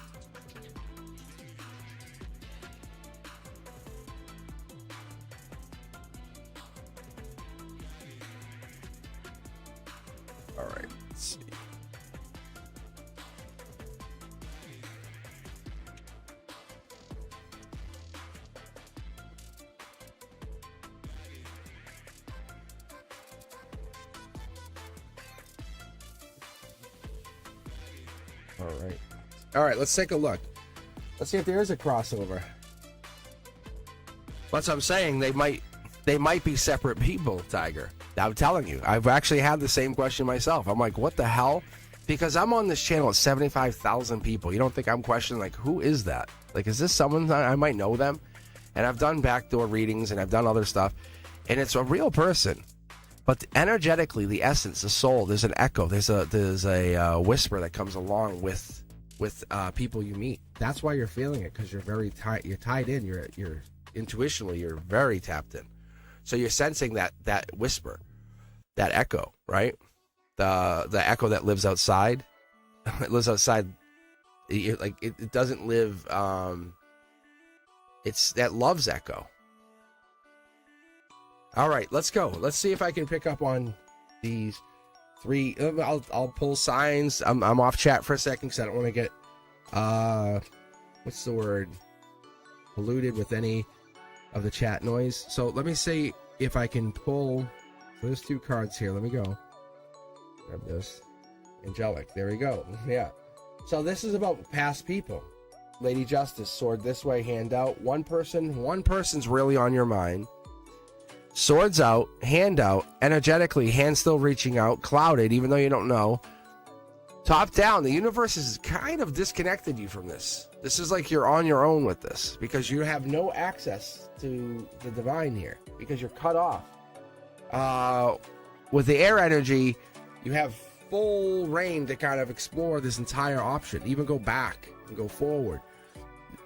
All right, let's see. All right, let's take a look. Let's see if there is a crossover. That's what I'm saying. They might be separate people, Tiger. I'm telling you. I've actually had the same question myself. I'm like, what the hell? Because I'm on this channel at 75,000 people. You don't think I'm questioning, like, who is that? Like, is this someone I might know them? And I've done backdoor readings and I've done other stuff. And it's a real person. But energetically, the essence, the soul, there's an echo. There's a whisper that comes along with people you meet. That's why you're feeling it, because you're very tied. You're tied in. You're intuitionally, you're very tapped in. So you're sensing that whisper, that echo, right? The echo that lives outside. It lives outside. It doesn't live. It's that love's echo. All right, let's go. Let's see if I can pick up on these three. I'll pull signs. I'm off chat for a second because I don't want to get what's the word, polluted with any of the chat noise. So let me see if I can pull. So there's two cards here. Let me go. Grab this. Angelic. There we go. Yeah. So this is about past people. Lady Justice, sword this way, hand out. One person's really on your mind. Swords out, hand out, energetically, hand still reaching out, clouded, even though you don't know. Top down, the universe has kind of disconnected you from this. This is like you're on your own with this, because you have no access to the divine here, because you're cut off. With the air energy, you have full reign to kind of explore this entire option, even go back and go forward.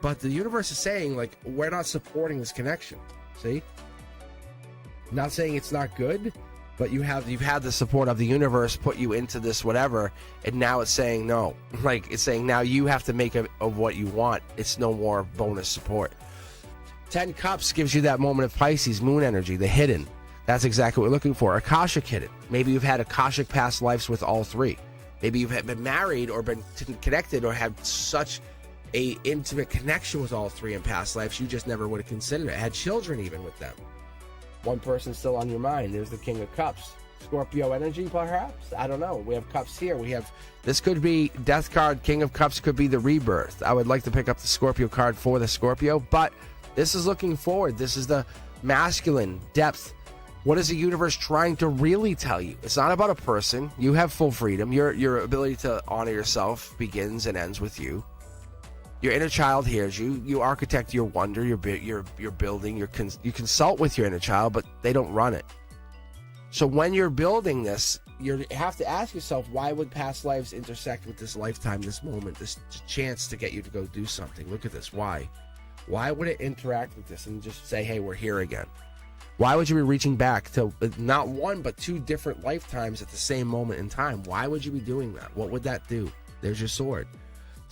But the universe is saying, like, we're not supporting this connection. See? Not saying it's not good, but you've had the support of the universe put you into this whatever, and now it's saying no. Like, it's saying now you have to make of what you want. It's no more bonus support. 10 Cups gives you that moment of Pisces, moon energy, the hidden. That's exactly what we're looking for. Akashic hidden. Maybe you've had Akashic past lives with all three. Maybe you've been married or been connected or had such a intimate connection with all three in past lives you just never would have considered it. Had children even with them. One person still on your mind. There's the King of Cups. Scorpio energy, perhaps? I don't know. We have Cups here. This could be Death card. King of Cups could be the rebirth. I would like to pick up the Scorpio card for the Scorpio, but this is looking forward. This is the masculine depth. What is the universe trying to really tell you? It's not about a person. You have full freedom. Your ability to honor yourself begins and ends with you. Your inner child hears you. You architect your wonder, your building. You consult with your inner child, but they don't run it. So when you're building this, you have to ask yourself, why would past lives intersect with this lifetime, this moment, this chance to get you to go do something? Look at this. Why? Why would it interact with this and just say, hey, we're here again? Why would you be reaching back to not one, but two different lifetimes at the same moment in time? Why would you be doing that? What would that do? There's your sword.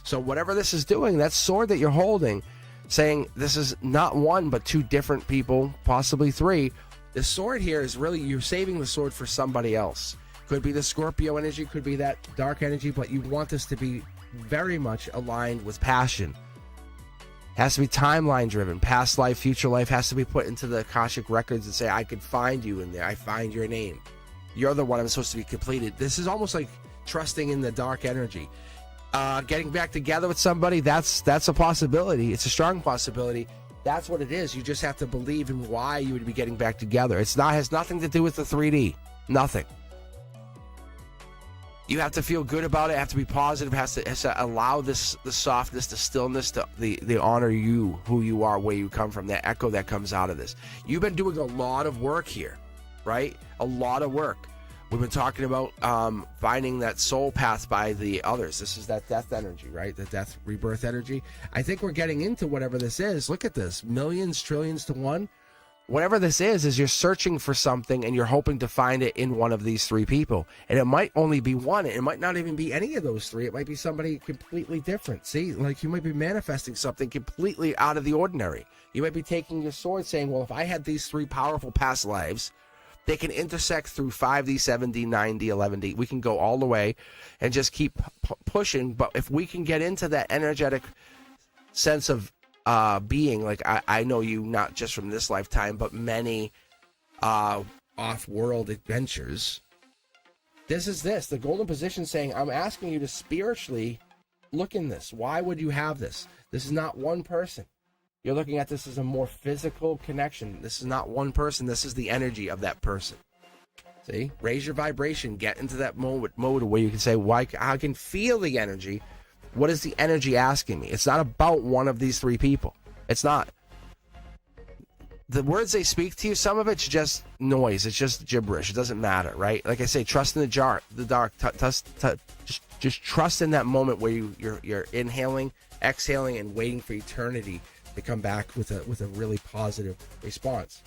So whatever this is doing, that sword that you're holding, saying this is not one, but two different people, possibly three. The sword here is really, you're saving the sword for somebody else. Could be the Scorpio energy, could be that dark energy, but you want this to be very much aligned with passion. Has to be timeline driven. Past life, future life has to be put into the Akashic records and say, I could find you in there. I find your name. You're the one I'm supposed to be completed. This is almost like trusting in the dark energy. Getting back together with somebody, that's a possibility. It's a strong possibility. That's what it is. You just have to believe in why you would be getting back together. Has nothing to do with the 3D. Nothing. You have to feel good about it. Have to be positive. Has to allow the softness, the stillness, the honor you, who you are, where you come from. That echo that comes out of this. You've been doing a lot of work here, right? A lot of work. We've been talking about finding that soul path by the others. This is that death energy, right? The death rebirth energy. I think we're getting into whatever this is. Look at this. Millions, trillions to one. Whatever this is you're searching for something and you're hoping to find it in one of these three people. And it might only be one. It might not even be any of those three. It might be somebody completely different. See, like you might be manifesting something completely out of the ordinary. You might be taking your sword saying, well, if I had these three powerful past lives, they can intersect through 5D, 7D, 9D, 11D. We can go all the way and just keep pushing. But if we can get into that energetic sense of being, like I know you not just from this lifetime, but many off-world adventures. This is the golden position saying, I'm asking you to spiritually look in this. Why would you have this? This is not one person. You're looking at this as a more physical connection. This is not one person. This is the energy of that person. See? Raise your vibration. Get into that mode where you can say, "Why? I can feel the energy. What is the energy asking me?" It's not about one of these three people. It's not. The words they speak to you, some of it's just noise. It's just gibberish. It doesn't matter, right? Like I say, trust in the dark. Just trust in that moment where you're inhaling, exhaling, and waiting for eternity to come back with a really positive response.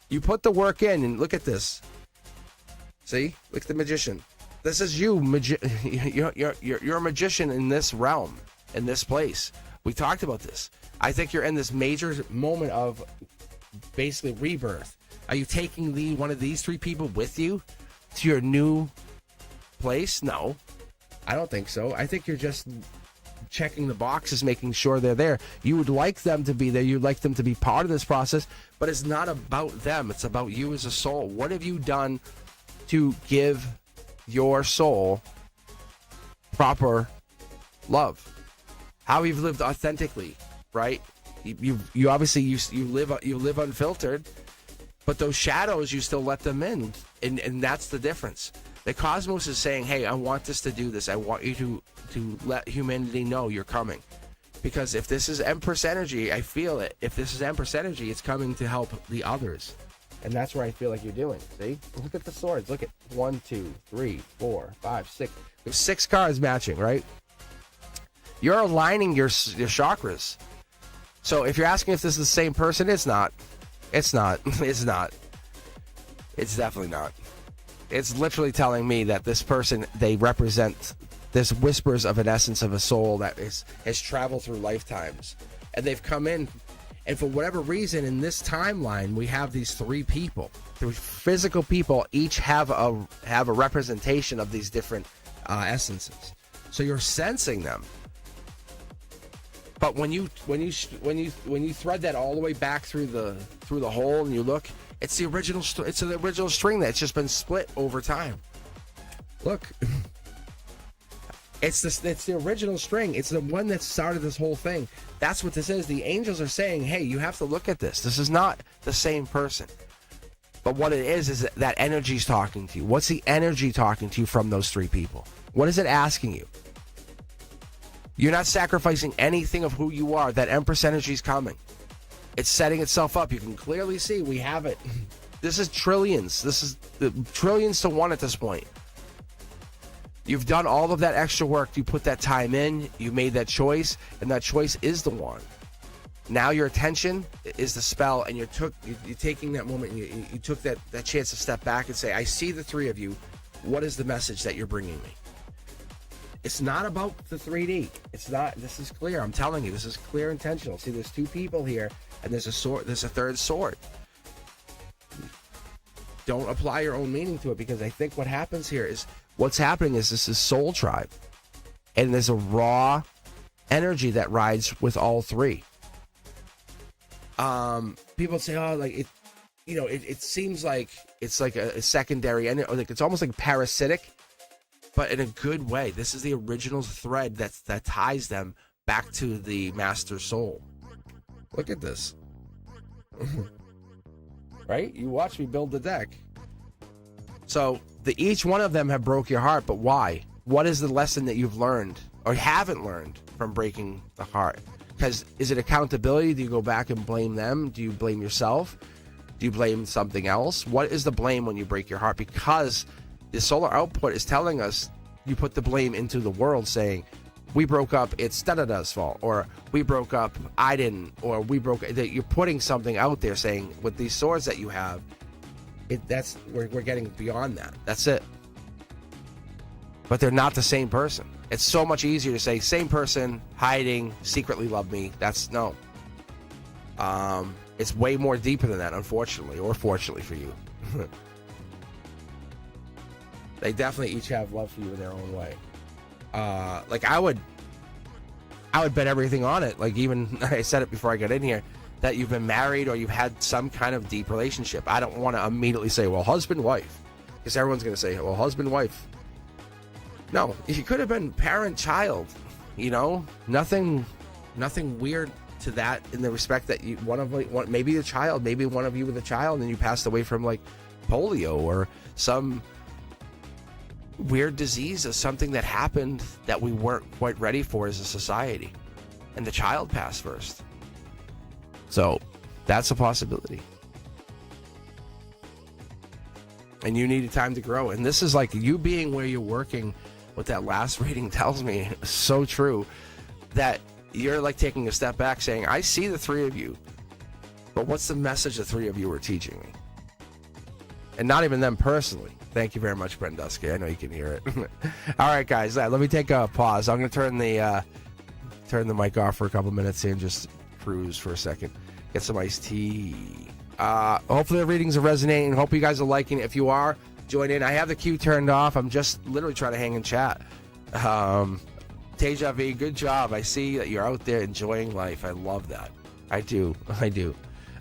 You put the work in, and look at this. See, look at the magician. This is you. You're a magician in this realm, in this place. We talked about this. I think you're in this major moment of basically rebirth. Are you taking one of these three people with you to your new place? No, I don't think so. I think you're just checking the boxes, making sure they're there. You would like them to be there. You'd like them to be part of this process, but it's not about them. It's about you as a soul. What have you done to give your soul proper love? How you've lived authentically, right? You obviously you live unfiltered, but those shadows, you still let them in, and that's the difference. The cosmos is saying, hey, I want this to do this. I want you to let humanity know you're coming. Because if this is Empress energy, I feel it. If this is Empress energy, it's coming to help the others. And that's where I feel like you're doing. See? Look at the swords. Look at 1, 2, 3, 4, 5, 6. There's 6 cards matching, right? You're aligning your chakras. So if you're asking if this is the same person, it's not. It's not. It's not. It's definitely not. It's literally telling me that this person, they represent this whispers of an essence of a soul that has traveled through lifetimes. And they've come in, and for whatever reason, in this timeline, we have these three people. Three physical people, each have a representation of these different essences. So you're sensing them. But when you thread that all the way back through the hole and you look, it's the original string that's just been split over time. Look, it's the original string. It's the one that started this whole thing. That's what this is. The angels are saying, hey, you have to look at this. This is not the same person. But what it is that energy's talking to you. What's the energy talking to you from those three people? What is it asking you? You're not sacrificing anything of who you are. That Empress energy is coming. It's setting itself up. You can clearly see we have it. This is trillions. This is the trillions to one at this point. You've done all of that extra work. You put that time in. You made that choice, and that choice is the one. Now your attention is the spell, and you're taking that moment. And you took that chance to step back and say, I see the three of you. What is the message that you're bringing me? It's not about the 3D. It's not. This is clear. I'm telling you, this is clear, intentional. See, there's two people here, and there's a sword. There's a third sword. don't apply your own meaning to it, because I think what happens here is what's happening is this is soul tribe, and there's a raw energy that rides with all three. People say, oh, like it, you know, it seems like it's like a secondary, and like it's almost like parasitic, but in a good way. This is the original thread that ties them back to the master soul. Look at this. Right? You watch me build the deck. So each one of them have broke your heart, but why? What is the lesson that you've learned or haven't learned from breaking the heart? Because is it accountability? Do you go back and blame them? Do you blame yourself? Do you blame something else? What is the blame when you break your heart? Because the solar output is telling us, you put the blame into the world, saying, we broke up, it's da-da-da's fault, or we broke up, I didn't, or we broke. That you're putting something out there saying, with these swords that you have, we're getting beyond that. That's it. But they're not the same person. It's so much easier to say, same person, hiding, secretly love me. That's no. It's way more deeper than that, unfortunately, or fortunately for you. They definitely each have love for you in their own way. Like I would bet everything on it. Like, even I said it before I got in here, that you've been married or you've had some kind of deep relationship. I don't want to immediately say, well, husband, wife, because everyone's going to say, well, husband, wife. No, you could have been parent, child. You know, nothing weird to that, in the respect that you maybe a child, maybe one of you with a child, and you passed away from like polio or some weird disease or something that happened that we weren't quite ready for as a society, and the child passed first. So that's a possibility, and you needed time to grow. And this is like you being where you're working. What that last reading tells me is so true, that you're like taking a step back saying, I see the three of you, but what's the message the three of you are teaching me? And not even them personally. Thank you very much, Brent Dusky. I know you can hear it. All right, guys, let me take a pause. I'm going to turn the mic off for a couple minutes here and just cruise for a second. Get some iced tea. Hopefully the readings are resonating. Hope you guys are liking it. If you are, join in. I have the queue turned off. I'm just literally trying to hang and chat. Teja V, good job. I see that you're out there enjoying life. I love that. I do.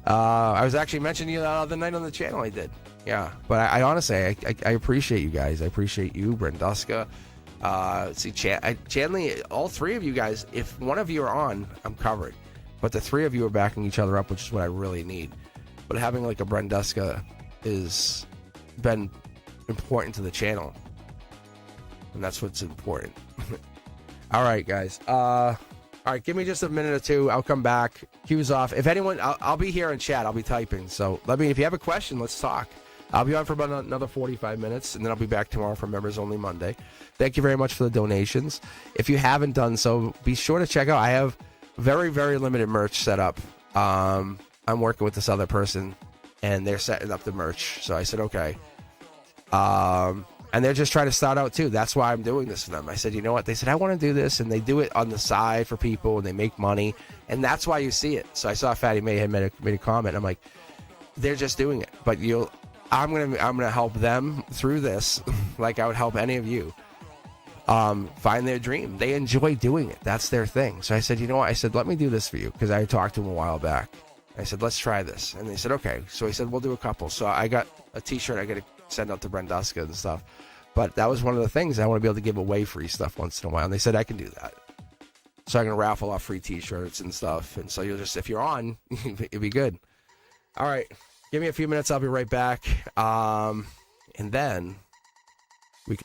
I was actually mentioning you the other night on the channel. I did. Yeah, but I honestly, I appreciate you guys. I appreciate you, Brenduska. See, Chanley, all three of you guys, if one of you are on, I'm covered. But the three of you are backing each other up, which is what I really need. But having like a Brenduska is been important to the channel. And that's what's important. All right, guys. All right, give me just a minute or two. I'll come back. Cue's off. If anyone, I'll be here in chat. I'll be typing. So if you have a question, let's talk. I'll be on for about another 45 minutes, and then I'll be back tomorrow for Members Only Monday. Thank you very much for the donations. If you haven't done so, be sure to check out. I have very, very limited merch set up. I'm working with this other person, and they're setting up the merch. So I said, okay. And they're just trying to start out too. That's why I'm doing this for them. I said, you know what? They said, I want to do this. And they do it on the side for people, and they make money. And that's why you see it. So I saw Fatty May had made a comment. I'm like, they're just doing it. But I'm gonna help them through this like I would help any of you. Find their dream. They enjoy doing it. That's their thing. So I said, you know what? I said, let me do this for you, because I talked to them a while back. I said, let's try this. And they said, okay. So he said, we'll do a couple. So I got a t-shirt I got to send out to Brenduska and stuff. But that was one of the things. I want to be able to give away free stuff once in a while. And they said I can do that. So I'm going to raffle off free t-shirts and stuff. And so you'll just, if you're on, it'll be good. All right. Give me a few minutes. I'll be right back. And then we can.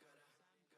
Gotta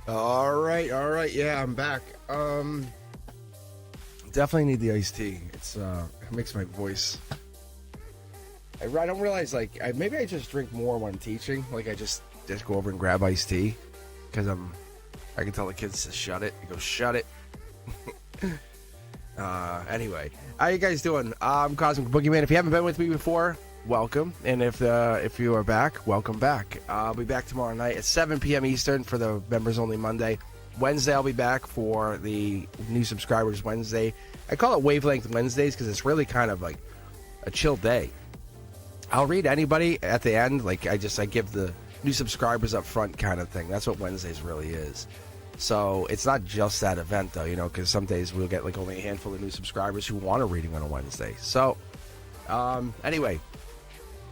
All right. Yeah, I'm back. Definitely need the iced tea. It makes my voice. I don't realize maybe I just drink more when teaching. Like I just go over and grab iced tea because I can tell the kids to shut it. I go shut it. Anyway, how you guys doing? I'm Cosmic Boogeyman. If you haven't been with me before, welcome. And if you are back, welcome back. I'll be back tomorrow night at 7 p.m. Eastern for the Members Only Monday. Wednesday, I'll be back for the new subscribers Wednesday. I call it Wavelength Wednesdays because it's really kind of like a chill day. I'll read anybody at the end. Like I give the new subscribers up front kind of thing. That's what Wednesdays really is. So it's not just that event though, because some days we'll get like only a handful of new subscribers who want a reading on a Wednesday. So anyway,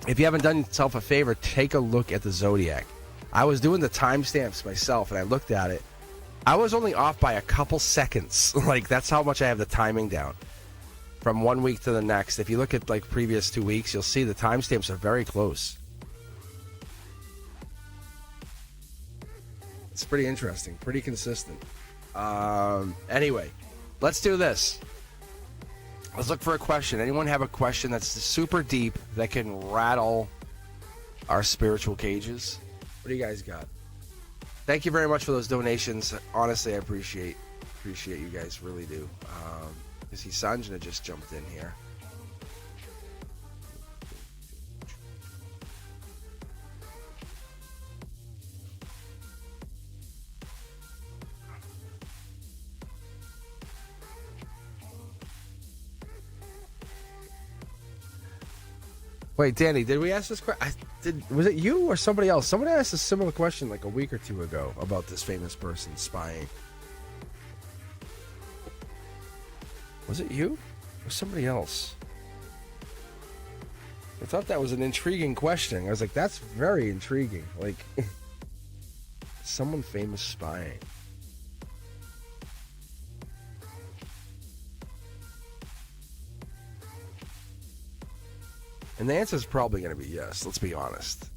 if you haven't done yourself a favor, take a look at the Zodiac. I was doing the timestamps myself and I looked at it. I was only off by a couple seconds. Like that's how much I have the timing down from one week to the next. If you look at like previous 2 weeks, you'll see the timestamps are very close. It's pretty interesting, pretty consistent. Anyway, let's do this. Let's look for a question. Anyone have a question that's super deep that can rattle our spiritual cages? What do you guys got? Thank you very much for those donations. Honestly, I appreciate you guys, really do. I see Sanjana just jumped in here. Wait, Danny, did we ask this question? Was it you or somebody else? Somebody asked a similar question like a week or two ago about this famous person spying. Was it you or somebody else? I thought that was an intriguing question. I was like, that's very intriguing. Like, someone famous spying. And the answer is probably going to be yes, let's be honest.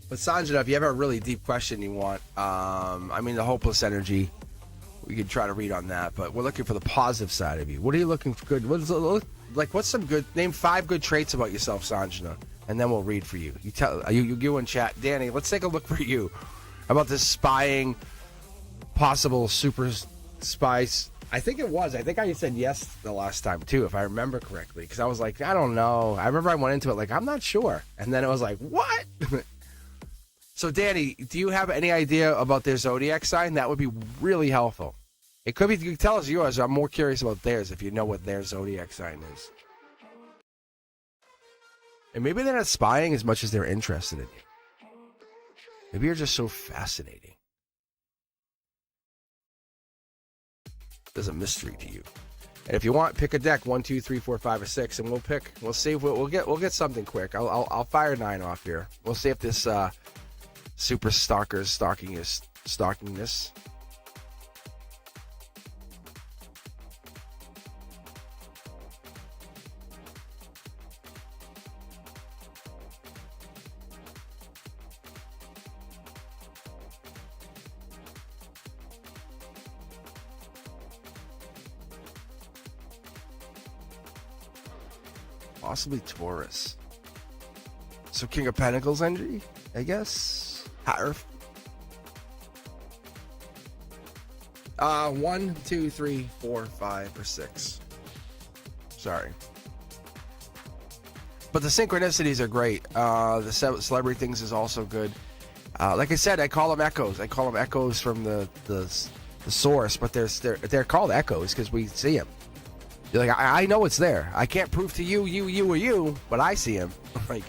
But Sanjana, if you have a really deep question you want, the hopeless energy, we could try to read on that, but we're looking for the positive side of you. What are you looking for good? What's some good, name 5 good traits about yourself, Sanjana, and then we'll read for you. You in chat. Danny, let's take a look for you about this spying, possible super spies. I think I said yes the last time too, if I remember correctly, because I was like, I don't know. I remember I went into it like, I'm not sure. And then it was like, what? So, Danny, do you have any idea about their zodiac sign? That would be really helpful. It could be, you can tell us yours. I'm more curious about theirs if you know what their zodiac sign is. And maybe they're not spying as much as they're interested in you. Maybe you're just so fascinating. There's a mystery to you. And if you want, pick a deck 1, 2, 3, 4, 5, or 6, and we'll see if we'll get something quick. I'll fire 9 off here. We'll see if this super stalker's stalking this. Possibly Taurus. So King of Pentacles energy, I guess. Hierophant. 1, 2, 3, 4, 5, or 6. Sorry. But the synchronicities are great. The celebrity things is also good. Like I said, I call them echoes. I call them echoes from the source, but they're called echoes because we see them. You're like, I know it's there. I can't prove to you, or you, but I see him. Like,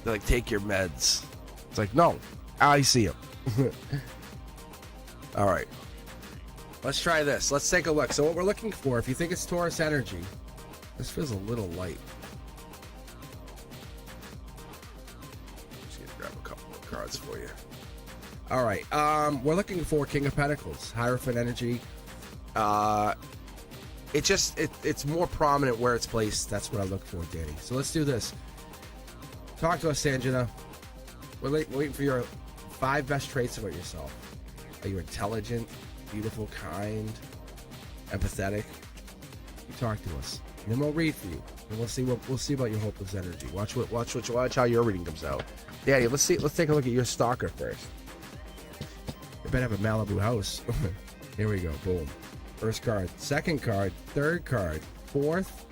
they're like, take your meds. It's like, no, I see him. All right. Let's try this. Let's take a look. So what we're looking for, if you think it's Taurus energy, this feels a little light. Just gonna grab a couple of cards for you. All right. We're looking for King of Pentacles, Hierophant energy. It's more prominent where it's placed. That's what I look for, Danny. So let's do this. Talk to us, Sanjana. We're waiting for your 5 best traits about yourself. Are you intelligent, beautiful, kind, empathetic? You talk to us, and then we'll read for you, and we'll see about your hopeless energy. Watch how your reading comes out. Danny, let's take a look at your stalker first. You better have a Malibu house. Here we go. Boom. First card, second card, third card, fourth.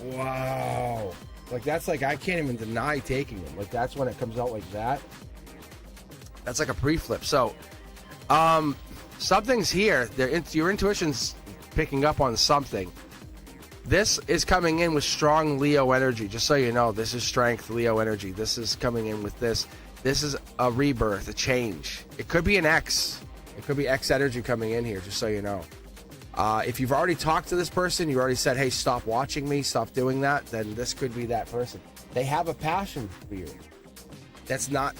Wow. Like, that's like, I can't even deny taking them. Like, that's when it comes out like that. That's like a pre-flip. So, something's here. Your intuition's picking up on something. This is coming in with strong Leo energy. Just so you know, this is strength Leo energy. This is coming in with this. This is a rebirth, a change. It could be an X. It could be X energy coming in here, just so you know. If you've already talked to this person, you already said, hey, stop watching me, stop doing that, then this could be that person. They have a passion for you. That's not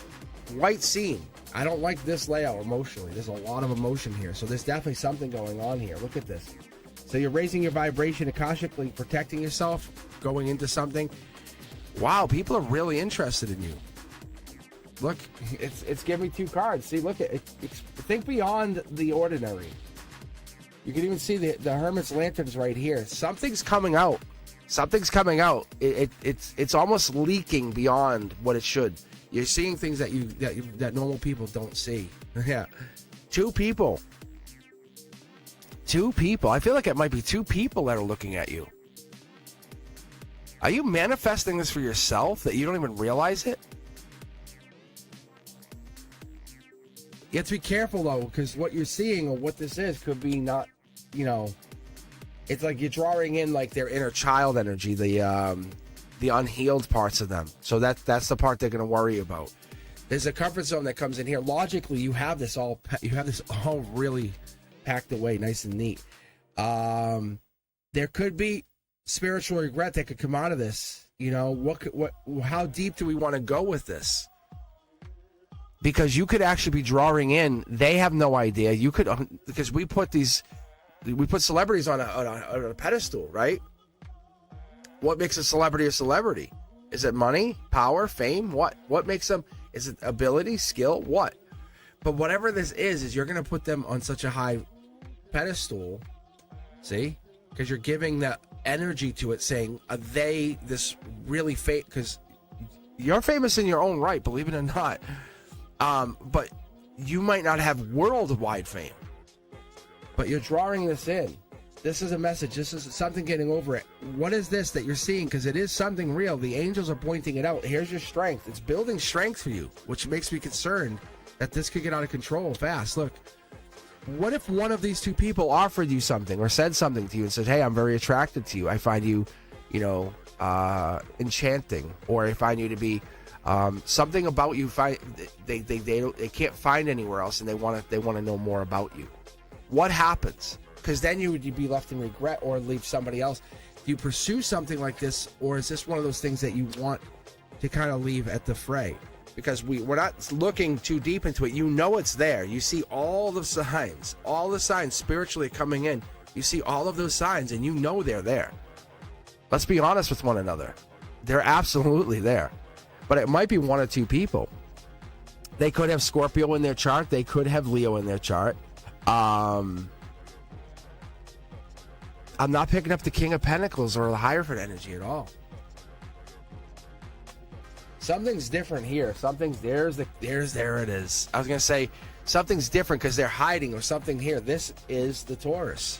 quite seen. I don't like this layout emotionally. There's a lot of emotion here. So there's definitely something going on here. Look at this. So you're raising your vibration, akashically protecting yourself, going into something. Wow, people are really interested in you. Look, it's giving me 2 cards. See, look at it. Think beyond the ordinary. You can even see the Hermit's Lanterns right here. Something's coming out. Something's coming out. It's almost leaking beyond what it should. You're seeing things that normal people don't see. Yeah, 2 people. 2 people. I feel like it might be 2 people that are looking at you. Are you manifesting this for yourself that you don't even realize it? You have to be careful, though, because what you're seeing or what this is could be not, you know, it's like you're drawing in like their inner child energy, the unhealed parts of them. So that's the part they're going to worry about. There's a comfort zone that comes in here. Logically, you have this all really packed away, nice and neat. There could be spiritual regret that could come out of this. You know, how deep do we want to go with this? Because you could actually be drawing in. They have no idea. You could, because we put celebrities on a pedestal, right? What makes a celebrity a celebrity? Is it money, power, fame? What makes them? Is it ability, skill? What? But whatever this is you're going to put them on such a high pedestal. See? Because you're giving the energy to it, saying, are they this really fake? Because you're famous in your own right, believe it or not. But you might not have worldwide fame. But you're drawing this in. This is a message. This is something getting over it. What is this that you're seeing? Because it is something real. The angels are pointing it out. Here's your strength. It's building strength for you, which makes me concerned that this could get out of control fast. Look, what if one of these 2 people offered you something or said something to you and said, hey, I'm very attracted to you. I find you, enchanting, or I find you to be something about you. They can't find anywhere else, and they want to know more about you. What happens? Because then you would be left in regret or leave somebody else. Do you pursue something like this, or is this one of those things that you want to kind of leave at the fray? Because we're not looking too deep into it. You know it's there. You see all the signs spiritually coming in. You see all of those signs, and you know they're there. Let's be honest with one another. They're absolutely there. But it might be 1 or 2 people. They could have Scorpio in their chart. They could have Leo in their chart. I'm not picking up the King of Pentacles or the Hierophant energy at all. Something's different here. There it is. I was going to say something's different because they're hiding or something here. This is the Taurus.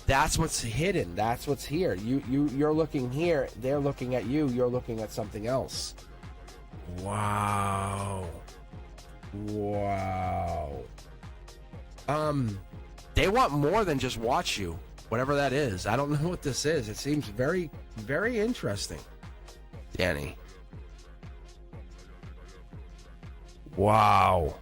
That's what's hidden. That's what's here. You're looking here. They're looking at you. You're looking at something else. Wow. They want more than just watch you. Whatever that is. I don't know what this is. It seems very, very interesting. Danny. Wow.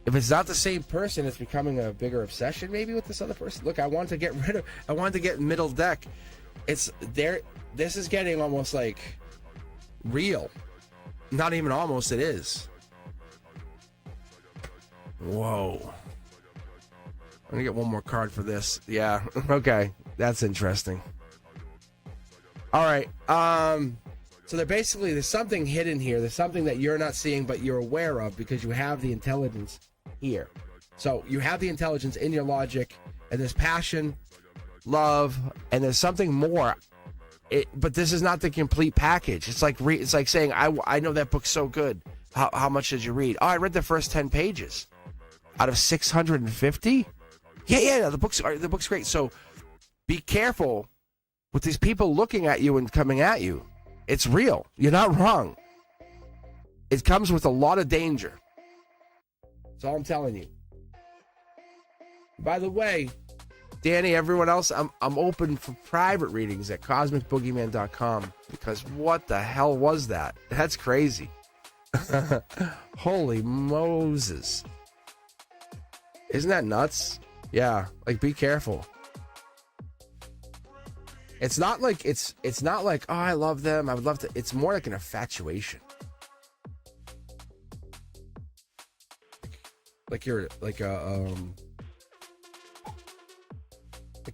If it's not the same person, it's becoming a bigger obsession maybe with this other person. Look, I want to get middle deck. It's there. This is getting almost like real. Not even almost, it is. Whoa. I'm gonna get one more card for this. Yeah, okay. That's interesting. All right. So there's something hidden here. There's something that you're not seeing, but you're aware of because you have the intelligence here. So you have the intelligence in your logic, and there's passion, love, and there's something more. But this is not the complete package. It's like saying, I know that book's so good. How much did you read? Oh, I read the first 10 pages out of 650. Yeah. The book's great. So be careful with these people looking at you and coming at you. It's real. You're not wrong. It comes with a lot of danger. That's all I'm telling you. By the way, Danny, everyone else, I'm open for private readings at cosmicboogeyman.com because what the hell was that? That's crazy. Holy Moses. Isn't that nuts? Yeah, like be careful. It's not like oh, I love them, I would love to. It's more like an infatuation. Like you're like a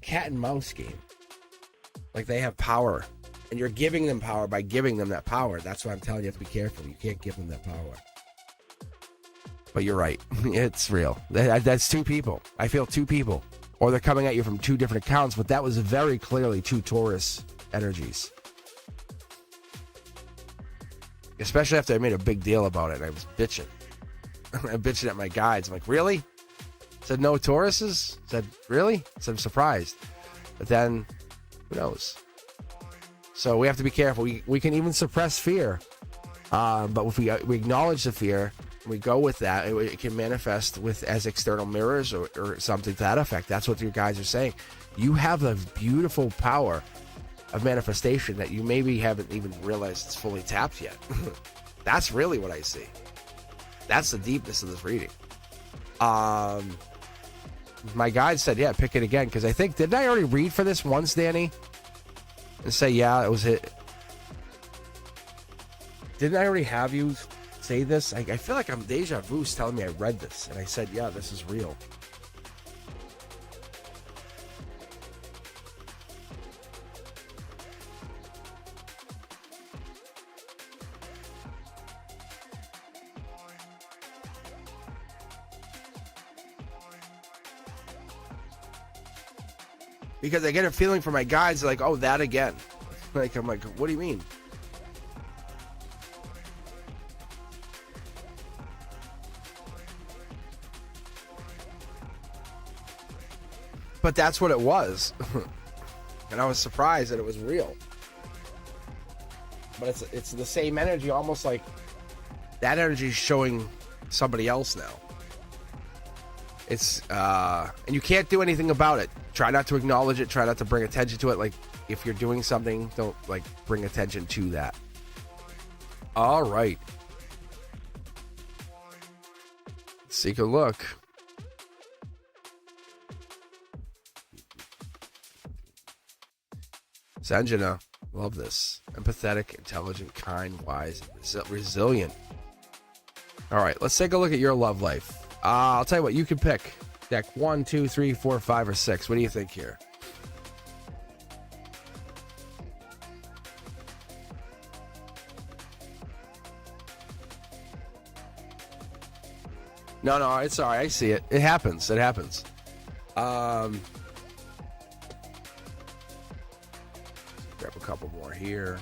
cat and mouse game. Like they have power and you're giving them power by giving them that power. That's why I'm telling you, you have to be careful. You can't give them that power. But you're right. It's real. That's two people. I feel two people. Or they're coming at you from two different accounts, but that was very clearly two Taurus energies. Especially after I made a big deal about it and I was bitching. I'm bitching at my guides. I'm like, really? Said no Tauruses? Said, really? Said, I'm surprised. But then, who knows? So we have to be careful. We can even suppress fear. But if we acknowledge the fear, we go with that, it can manifest as external mirrors or something to that effect. That's what your guys are saying. You have a beautiful power of manifestation that you maybe haven't even realized it's fully tapped yet. That's really what I see. That's the deepness of this reading. My guide said, yeah, pick it again. Because I think, didn't I already read for this once, Danny? And say, yeah, it was it. Didn't I already have you say this? I feel like I'm deja vu telling me I read this. And I said, yeah, this is real. Because I get a feeling from my guides, like, oh, that again. Like, I'm like, what do you mean? But that's what it was. And I was surprised that it was real. But it's the same energy, almost like that energy is showing somebody else now. It's and you can't do anything about it. Try not to acknowledge it. Try not to bring attention to it. Like, if you're doing something, don't, like, bring attention to that. All right. Let's take a look. Sanjana, love this. Empathetic, intelligent, kind, wise, and resilient. All right, let's take a look at your love life. I'll tell you what, you can pick deck 1, 2, 3, 4, 5, or 6. What do you think here? No, it's all right. I see it. It happens. Grab a couple more here.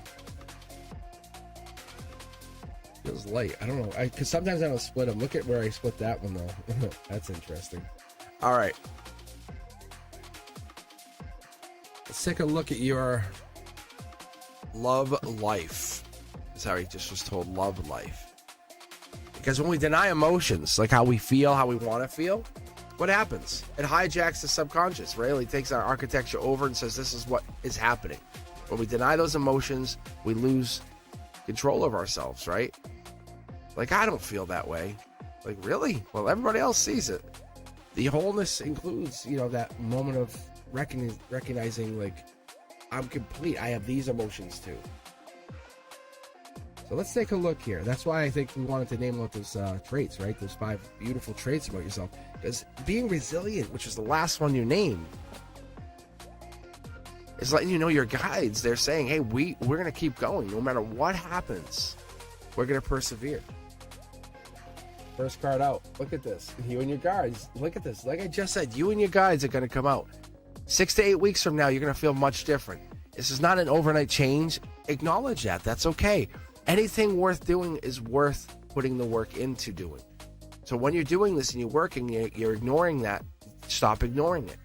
Feels light. I don't know. Because sometimes I don't split them. Look at where I split that one, though. That's interesting. All right. Let's take a look at your love life. That's how he just was told, love life. Because when we deny emotions, like how we feel, how we want to feel, what happens? It hijacks the subconscious, right? It takes our architecture over and says, this is what is happening. When we deny those emotions, we lose control of ourselves, right? Like, I don't feel that way. Like, really? Well, everybody else sees it. The wholeness includes, that moment of recognizing, like, I'm complete. I have these emotions too. So let's take a look here. That's why I think we wanted to name out those traits, right? Those 5 beautiful traits about yourself. Because being resilient, which is the last one you named, is letting you know your guides. They're saying, hey, we're going to keep going. No matter what happens, we're going to persevere. First card out. Look at this. You and your guides. Look at this. Like I just said, you and your guides are going to come out. 6 to 8 weeks from now, you're going to feel much different. This is not an overnight change. Acknowledge that. That's okay. Anything worth doing is worth putting the work into doing. So when you're doing this and you're working, you're ignoring that, stop ignoring it.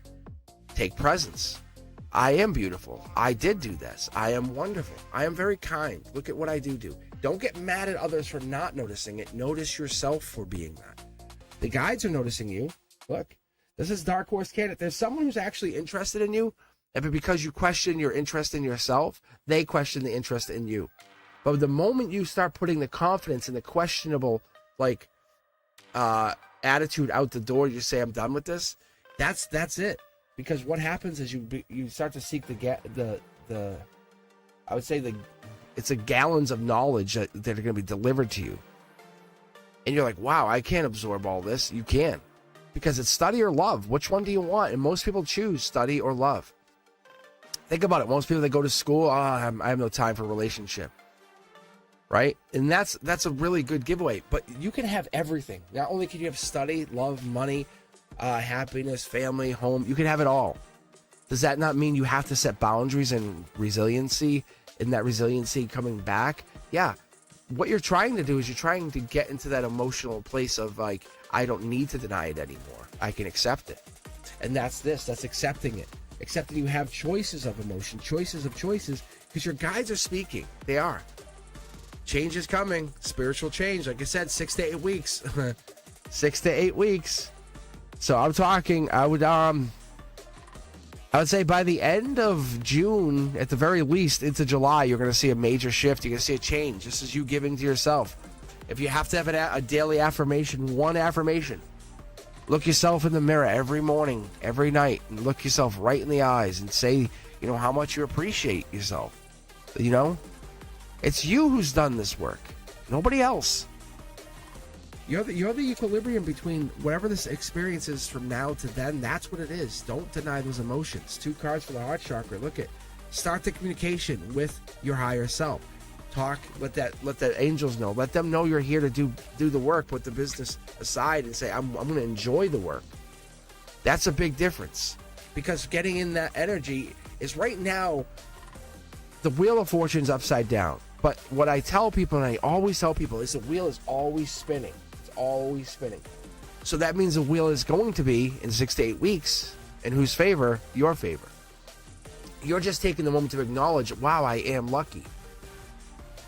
Take presence. I am beautiful. I did do this. I am wonderful. I am very kind. Look at what I do. Don't get mad at others for not noticing it. Notice yourself for being that. The guides are noticing you. Look, this is Dark Horse Candidate. There's someone who's actually interested in you, and because you question your interest in yourself, they question the interest in you. But the moment you start putting the confidence and the questionable, attitude out the door, you say, I'm done with this, that's it. Because what happens is you start to seek it's the gallons of knowledge that are going to be delivered to you. And you're like, wow, I can't absorb all this. You can. Because it's study or love. Which one do you want? And most people choose study or love. Think about it. Most people that go to school, I have no time for a relationship. Right? And that's a really good giveaway. But you can have everything. Not only can you have study, love, money, happiness, family, home. You can have it all. Does that not mean you have to set boundaries and resiliency? And that resiliency coming back? Yeah. What you're trying to do is you're trying to get into that emotional place of like, I don't need to deny it anymore. I can accept it. And that's accepting it. Accepting you have choices of emotion, choices of choices, because your guides are speaking. They are. Change is coming. Spiritual change. Like I said, 6 to 8 weeks. 6 to 8 weeks. So I'm talking, I would say by the end of June, at the very least, into July, you're going to see a major shift. You're going to see a change. This is you giving to yourself. If you have to have a daily affirmation, one affirmation. Look yourself in the mirror every morning, every night, and look yourself right in the eyes and say, how much you appreciate yourself. It's you who's done this work. Nobody else. You're the equilibrium between whatever this experience is from now to then. That's what it is. Don't deny those emotions. 2 cards for the heart chakra. Look at. Start the communication with your higher self. Talk. Let the angels know. Let them know you're here to do the work. Put the business aside and say, I'm going to enjoy the work. That's a big difference. Because getting in that energy is right now, the Wheel of Fortune's upside down. But what I tell people, and I always tell people, is the wheel is always spinning. Always spinning. So that means the wheel is going to be in 6 to 8 weeks. In whose favor? Your favor. You're just taking the moment to acknowledge, wow, I am lucky.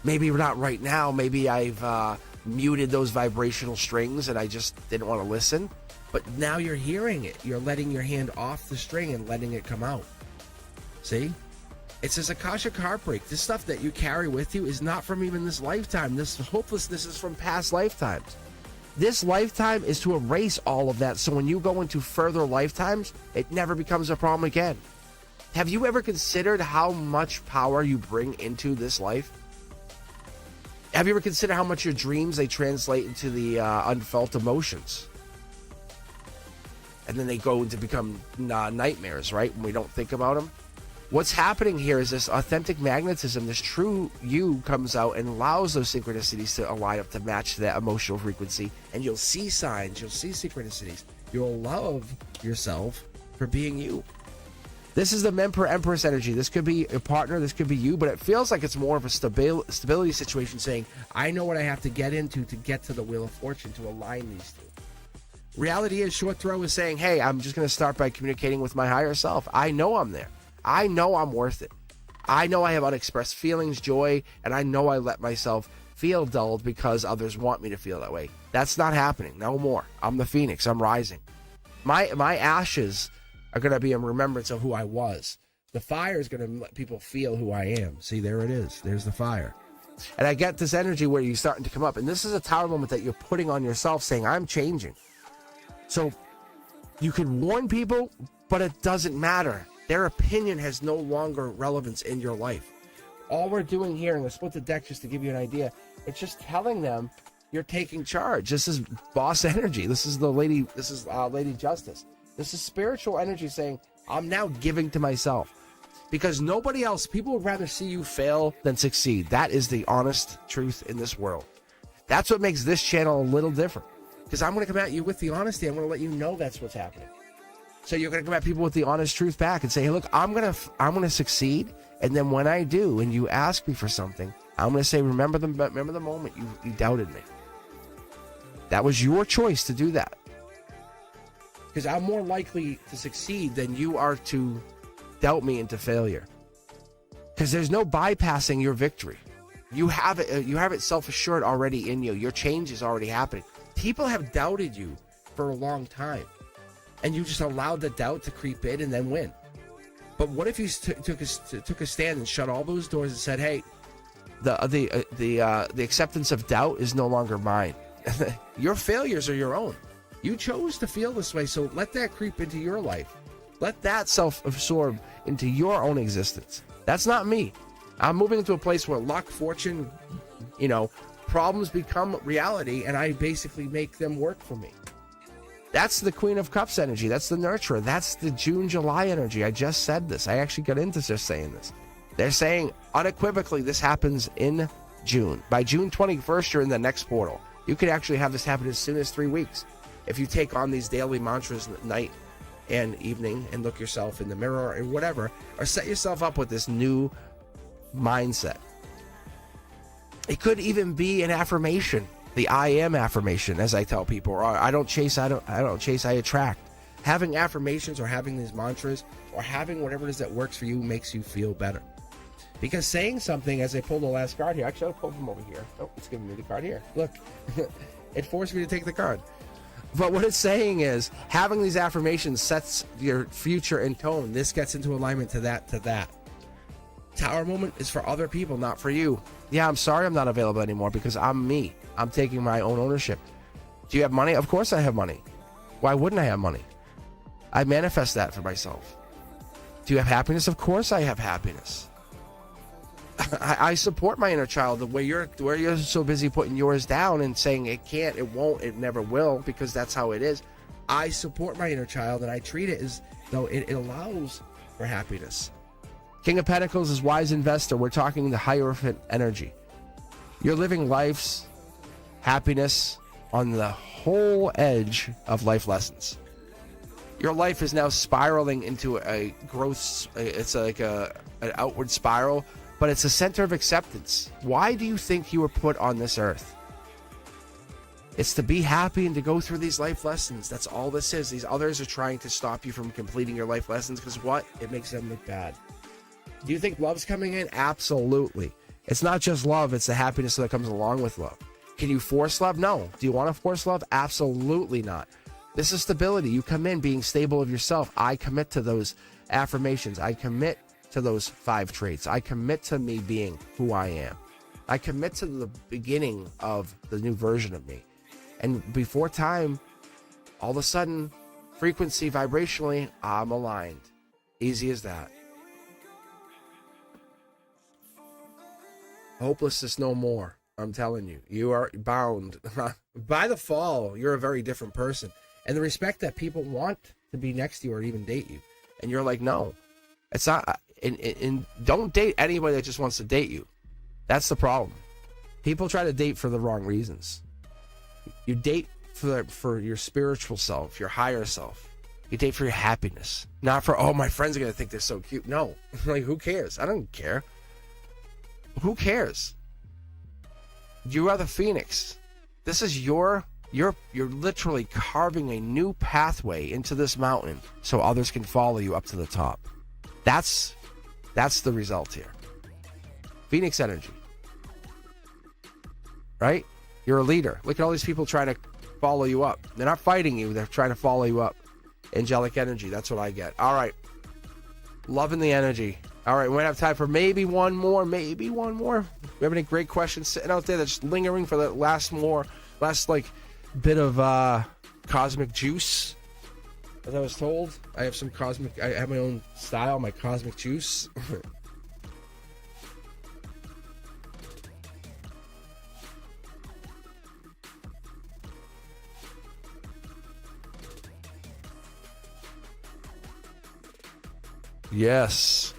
Maybe not right now. Maybe I've muted those vibrational strings and I just didn't want to listen. But now you're hearing it. You're letting your hand off the string and letting it come out. See? It's this Akashic heartbreak. This stuff that you carry with you is not from even this lifetime. This hopelessness is from past lifetimes. This lifetime is to erase all of that, so when you go into further lifetimes, it never becomes a problem again. Have you ever considered how much power you bring into this life? Have you ever considered how much your dreams, they translate into the unfelt emotions? And then they go to become nightmares, right, when we don't think about them? What's happening here is this authentic magnetism, this true you comes out and allows those synchronicities to align up to match that emotional frequency. And you'll see signs, you'll see synchronicities. You'll love yourself for being you. This is the Emperor Empress energy. This could be a partner, this could be you, but it feels like it's more of a stability situation saying, I know what I have to get into to get to the Wheel of Fortune, to align these two. Reality is, short throw is saying, hey, I'm just going to start by communicating with my higher self. I know I'm there. I know I'm worth it. I know I have unexpressed feelings, joy, and I know I let myself feel dulled because others want me to feel that way. That's not happening. No more. I'm the phoenix. I'm rising. My ashes are going to be in remembrance of who I was. The fire is going to let people feel who I am. See, there it is. There's the fire. And I get this energy where you're starting to come up. And this is a tower moment that you're putting on yourself saying, I'm changing. So you can warn people, but it doesn't matter. Their opinion has no longer relevance in your life. All we're doing here, and let's split the deck just to give you an idea, it's just telling them you're taking charge. This is boss energy. This is Lady Justice. This is spiritual energy saying, I'm now giving to myself. Because nobody else, people would rather see you fail than succeed. That is the honest truth in this world. That's what makes this channel a little different. Because I'm going to come at you with the honesty. I'm going to let you know that's what's happening. So you're going to come at people with the honest truth back and say, hey, look, I'm going to succeed. And then when I do, and you ask me for something, I'm going to say, remember the moment you doubted me. That was your choice to do that. Because I'm more likely to succeed than you are to doubt me into failure. Because there's no bypassing your victory. You have it self-assured already in you. Your change is already happening. People have doubted you for a long time, and you just allowed the doubt to creep in and then win. But what if you took a stand and shut all those doors and said, hey, the acceptance of doubt is no longer mine. Your failures are your own. You chose to feel this way, so let that creep into your life. Let that self-absorb into your own existence. That's not me. I'm moving into a place where luck, fortune, problems become reality, and I basically make them work for me. That's the Queen of Cups energy. That's the nurturer. That's the June, July energy. I just said this. I actually got into just saying this. They're saying unequivocally this happens in June. By June 21st, you're in the next portal. You could actually have this happen as soon as 3 weeks. If you take on these daily mantras night and evening and look yourself in the mirror or whatever, or set yourself up with this new mindset. It could even be an affirmation, the I am affirmation, as I tell people, or I don't chase, I attract. Having affirmations or having these mantras or having whatever it is that works for you makes you feel better. Because saying something, as I pulled the last card here, actually I'll pull from over here. Oh, it's giving me the card here. Look, it forced me to take the card. But what it's saying is, having these affirmations sets your future in tone. This gets into alignment to that, to that. Tower moment is for other people, not for you. Yeah, I'm sorry I'm not available anymore because I'm me. I'm taking my own ownership. Do you have money? Of course I have money. Why wouldn't I have money? I manifest that for myself. Do you have happiness? Of course I have happiness. I support my inner child the way you're so busy putting yours down and saying it can't, it won't, it never will, because that's how it is. I support my inner child and I treat it as though it allows for happiness. King of Pentacles is wise investor. We're talking the Hierophant energy. You're living life's happiness on the whole edge of life lessons. Your life is now spiraling into a growth. It's like an outward spiral, but it's a center of acceptance. Why do you think you were put on this earth? It's to be happy and to go through these life lessons. That's all this is. These others are trying to stop you from completing your life lessons because what? It makes them look bad. Do you think love's coming in? Absolutely. It's not just love, it's the happiness that comes along with love. Can you force love? No. Do you want to force love? Absolutely not. This is stability. You come in being stable of yourself. I commit to those affirmations. I commit to those 5 traits. I commit to me being who I am. I commit to the beginning of the new version of me. And before time, all of a sudden, frequency, vibrationally, I'm aligned. Easy as that. Hopelessness no more. I'm telling you. You are bound. By the fall, you're a very different person. And the respect that people want to be next to you or even date you. And you're like, no. It's not. And don't date anybody that just wants to date you. That's the problem. People try to date for the wrong reasons. You date for your spiritual self, your higher self. You date for your happiness. Not for, oh, my friends are going to think they're so cute. No. Like, who cares? I don't care. Who cares? You are the phoenix. This is you're literally carving a new pathway into this mountain so others can follow you up to the top. That's the result here. Phoenix energy. Right? You're a leader. Look at all these people trying to follow you up. They're not fighting you. They're trying to follow you up. Angelic energy. That's what I get. All right. Loving the energy. All right. We might have time for maybe one more. Maybe one more. We have any great questions sitting out there that's lingering for the last bit of cosmic juice? As I was told, I have some cosmic. I have my own style, my cosmic juice. Yes.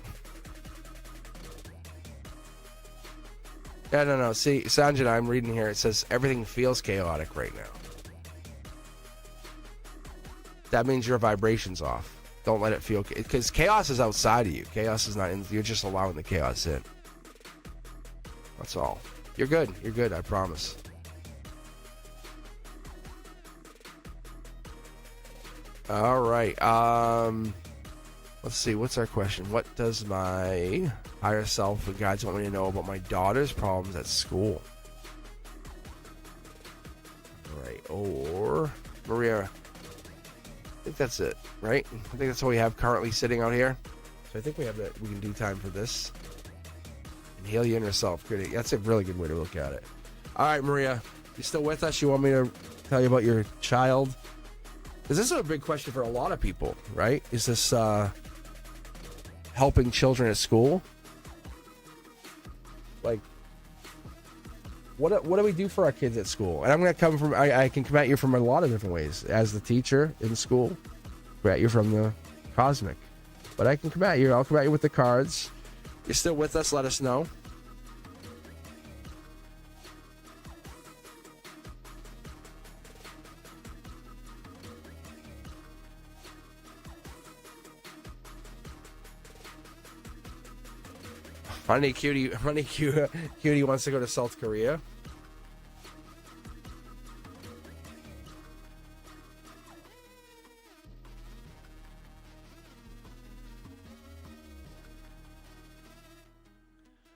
Yeah, no. See, Sanjana, I'm reading here. It says everything feels chaotic right now. That means your vibration's off. Don't let it feel, because chaos is outside of you. Chaos is not in. You're just allowing the chaos in. That's all. You're good. You're good. I promise. All right. Let's see. What's our question? What does my higher self and guides want me to know about my daughter's problems at school? All right. Or Maria. I think that's it, right? I think that's all we have currently sitting out here. So I think we have that. We can do time for this. And heal your inner self. Good. That's a really good way to look at it. All right, Maria, you still with us? You want me to tell you about your child? Because this is a big question for a lot of people, right? Is this helping children at school? Like, what do we do for our kids at school? And I'm going to come from, I can come at you from a lot of different ways. As the teacher in school, come at you from the cosmic. But I can come at you. I'll come at you with the cards. You're still with us? Let us know. Funny cutie wants to go to South Korea.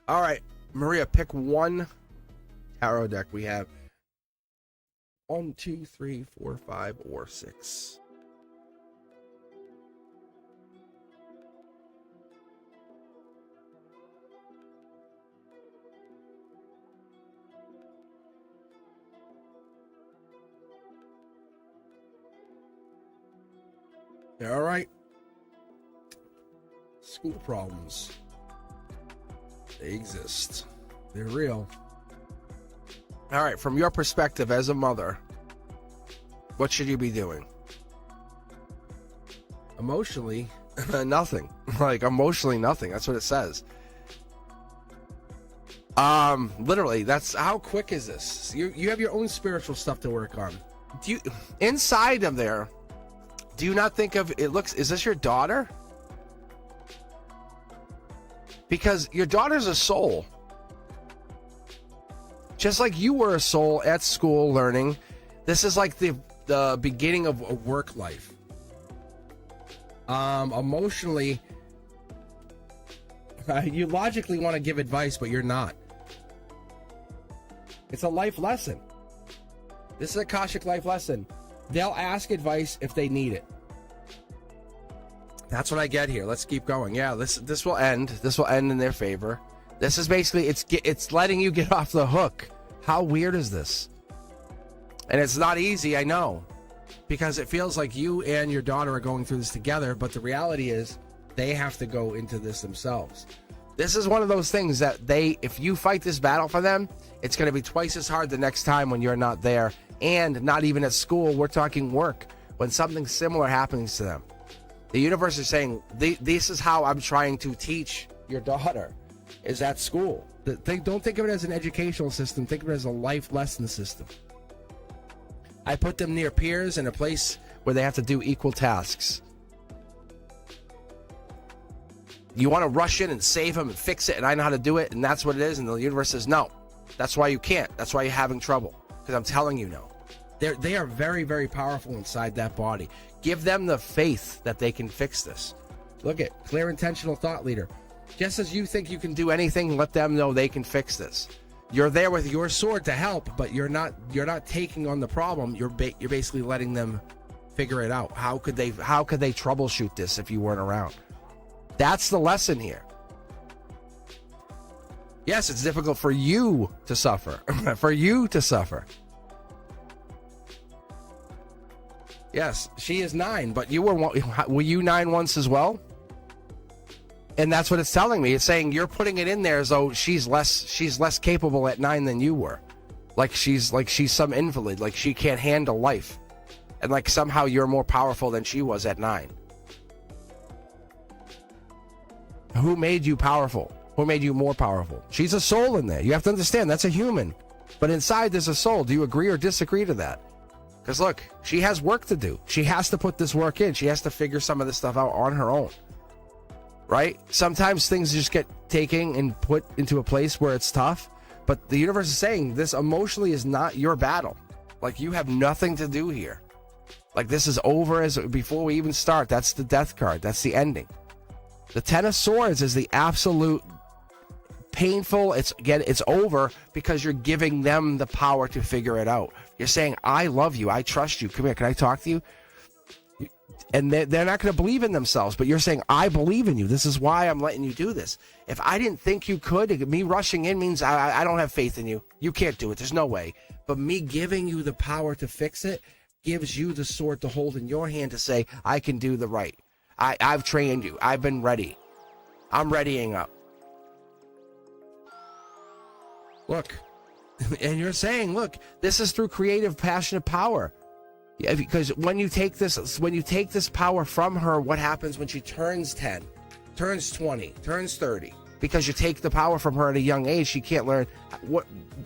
All right, Maria, pick one tarot deck. We have 1, 2, 3, 4, 5, or 6. All right. School problems. They exist. They're real. All right. From your perspective as a mother, what should you be doing? Emotionally, nothing. Like, emotionally, nothing. That's what it says. Literally, that's how quick is this? You have your own spiritual stuff to work on. Do you, inside of there, do you not think of it? Is this your daughter? Because your daughter's a soul. Just like you were a soul at school learning, this is like the beginning of a work life. Emotionally, you logically want to give advice, but you're not. It's a life lesson. This is a Akashic life lesson. They'll ask advice if they need it. That's what I get here. Let's keep going. Yeah, this will end. This will end in their favor. This is basically, it's letting you get off the hook. How weird is this? And it's not easy, I know, because it feels like you and your daughter are going through this together, but the reality is they have to go into this themselves. This is one of those things that if you fight this battle for them, it's going to be twice as hard the next time when you're not there, and not even at school. We're talking work, when something similar happens to them. The universe is saying, this is how I'm trying to teach your daughter, is at school. Don't think of it as an educational system. Think of it as a life lesson system. I put them near peers in a place where they have to do equal tasks. You want to rush in and save them and fix it, and I know how to do it, and that's what it is, and the universe says, no. That's why you can't. That's why you're having trouble, because I'm telling you no. They are very, very powerful inside that body. Give them the faith that they can fix this. Look at clear, intentional thought leader. Just as you think you can do anything, let them know they can fix this. You're there with your sword to help, but you're not taking on the problem. You're basically letting them figure it out. How could they troubleshoot this if you weren't around? That's the lesson here. Yes, it's difficult for you to suffer. For you to suffer. Yes, she is 9, but were you 9 once as well? And that's what it's telling me. It's saying you're putting it in there as though she's less capable at 9 than you were. Like she's some invalid, like she can't handle life. And like somehow you're more powerful than she was at 9. Who made you powerful? Who made you more powerful? She's a soul in there. You have to understand that's a human. But inside there's a soul. Do you agree or disagree to that? Because look, she has work to do. She has to put this work in. She has to figure some of this stuff out on her own. Right? Sometimes things just get taken and put into a place where it's tough. But the universe is saying this emotionally is not your battle. Like you have nothing to do here. Like this is over before we even start. That's the death card. That's the ending. The 10 of Swords is the absolute painful. It's over because you're giving them the power to figure it out. You're saying, I love you. I trust you. Come here. Can I talk to you? And they're not going to believe in themselves, but you're saying, I believe in you. This is why I'm letting you do this. If I didn't think you could, me rushing in means I don't have faith in you. You can't do it. There's no way. But me giving you the power to fix it gives you the sword to hold in your hand to say, I can do the right. I've trained you. I've been ready. I'm readying up. Look. And you're saying, look, this is through creative, passionate power. Yeah, because when you take this power from her, what happens when she turns 10, turns 20, turns 30? Because you take the power from her at a young age, she can't learn.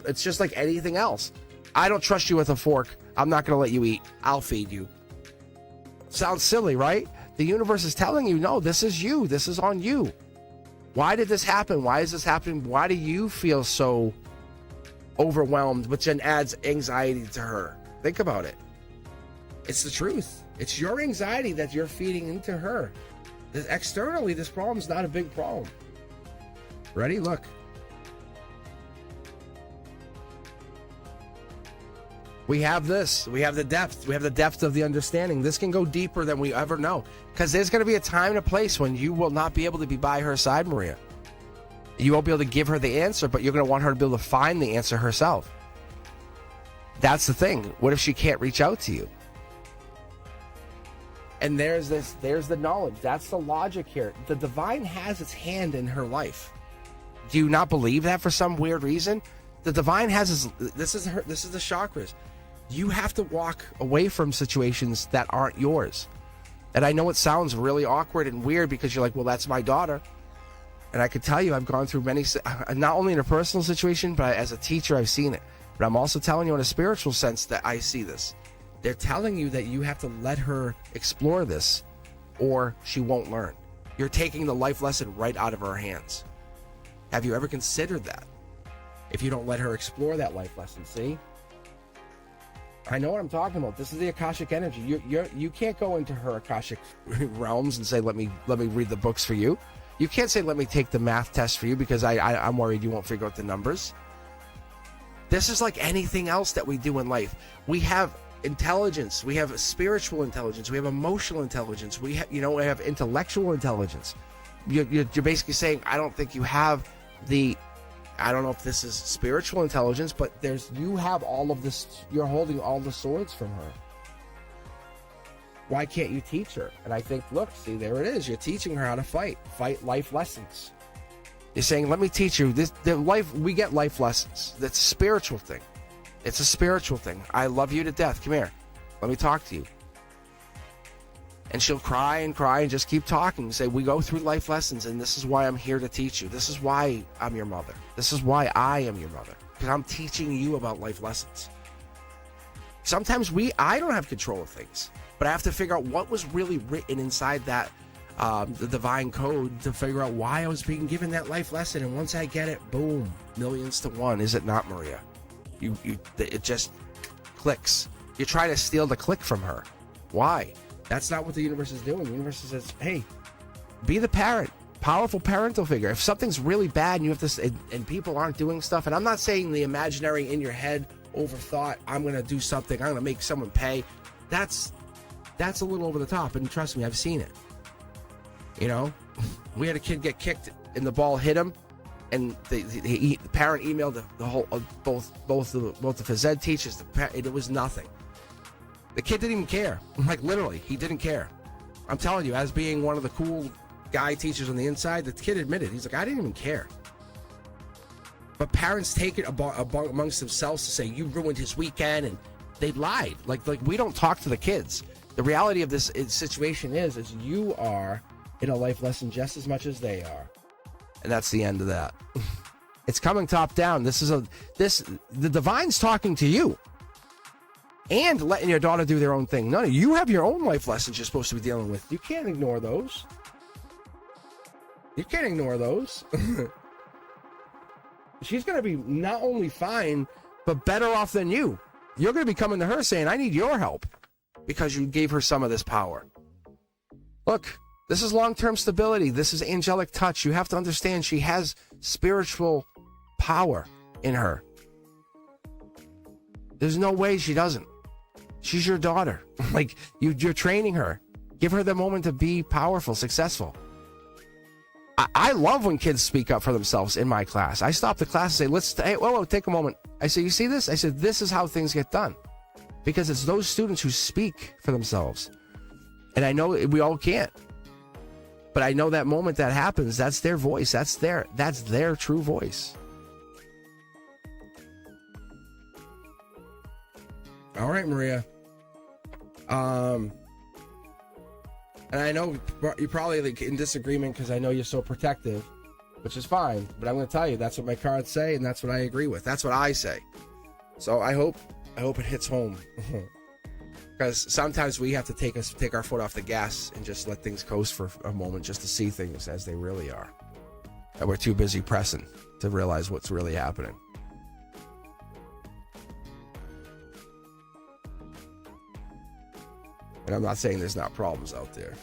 It's just like anything else. I don't trust you with a fork. I'm not going to let you eat. I'll feed you. Sounds silly, right? The universe is telling you, no, this is you. This is on you. Why did this happen? Why is this happening? Why do you feel so overwhelmed, which then adds anxiety to her? Think about it. It's the truth. It's your anxiety that you're feeding into her. Externally, this problem's not a big problem. Ready? Look. We have this. We have the depth. We have the depth of the understanding. This can go deeper than we ever know. Because there's going to be a time and a place when you will not be able to be by her side, Maria. You won't be able to give her the answer, but you're going to want her to be able to find the answer herself. That's the thing. What if she can't reach out to you? And there's the knowledge. That's the logic here. The divine has its hand in her life. Do you not believe that for some weird reason? The divine has this is the chakras. You have to walk away from situations that aren't yours. And I know it sounds really awkward and weird because you're like, well, that's my daughter. And I could tell you I've gone through many, not only in a personal situation, but as a teacher, I've seen it. But I'm also telling you in a spiritual sense that I see this. They're telling you that you have to let her explore this or she won't learn. You're taking the life lesson right out of her hands. Have you ever considered that? If you don't let her explore that life lesson, see? I know what I'm talking about. This is the Akashic energy. You can't go into her Akashic realms and say, let me read the books for you. You can't say, let me take the math test for you because I'm worried you won't figure out the numbers. This is like anything else that we do in life. We have intelligence. We have spiritual intelligence. We have emotional intelligence. We have intellectual intelligence. You're basically saying, I don't think you have I don't know if this is spiritual intelligence, but you have all of this. You're holding all the swords from her. Why can't you teach her? And I think, look, see, there it is. You're teaching her how to fight life lessons. You're saying, let me teach you this. We get life lessons. That's a spiritual thing. It's a spiritual thing. I love you to death. Come here. Let me talk to you. And she'll cry and just keep talking. Say, we go through life lessons, and this is why I'm here to teach you. This is why I'm your mother. This is why I am your mother. Because I'm teaching you about life lessons. Sometimes I don't have control of things, but I have to figure out what was really written inside that the divine code to figure out why I was being given that life lesson. And once I get it, boom, millions to one. Is it not, Maria? It just clicks. You're trying to steal the click from her. Why? That's not what the universe is doing. The universe says, hey, be the parent, powerful parental figure. If something's really bad and you have this, and people aren't doing stuff, and I'm not saying the imaginary in your head overthought, I'm going to do something, I'm going to make someone pay. That's a little over the top. And trust me, I've seen it. You know, we had a kid get kicked and the ball hit him, and the parent emailed the whole both of his ed teachers. It was nothing. The kid didn't even care. Like, literally, he didn't care. I'm telling you, as being one of the cool guy teachers on the inside, the kid admitted, he's like, I didn't even care. But parents take it amongst themselves to say, you ruined his weekend, and they lied. Like we don't talk to the kids. The reality of this situation is you are in a life lesson just as much as they are. And that's the end of that. It's coming top down. The divine's talking to you. And letting your daughter do their own thing. No, you have your own life lessons you're supposed to be dealing with. You can't ignore those. You can't ignore those. She's going to be not only fine, but better off than you. You're going to be coming to her saying, I need your help because you gave her some of this power. Look, this is long-term stability. This is angelic touch. You have to understand she has spiritual power in her. There's no way she doesn't. She's your daughter. Like, you're training her. Give her the moment to be powerful, successful. I love when kids speak up for themselves in my class. I stop the class and say, hey, whoa, take a moment. I say, you see this? I said, this is how things get done. Because it's those students who speak for themselves. And I know we all can't. But I know that moment that happens, that's their voice. That's their true voice. All right, Maria. And I know you're probably like in disagreement because I know you're so protective, which is fine. But I'm going to tell you, that's what my cards say, and that's what I agree with. That's what I say. So I hope it hits home. Because sometimes we have to take our foot off the gas and just let things coast for a moment just to see things as they really are. And we're too busy pressing to realize what's really happening. And I'm not saying there's not problems out there.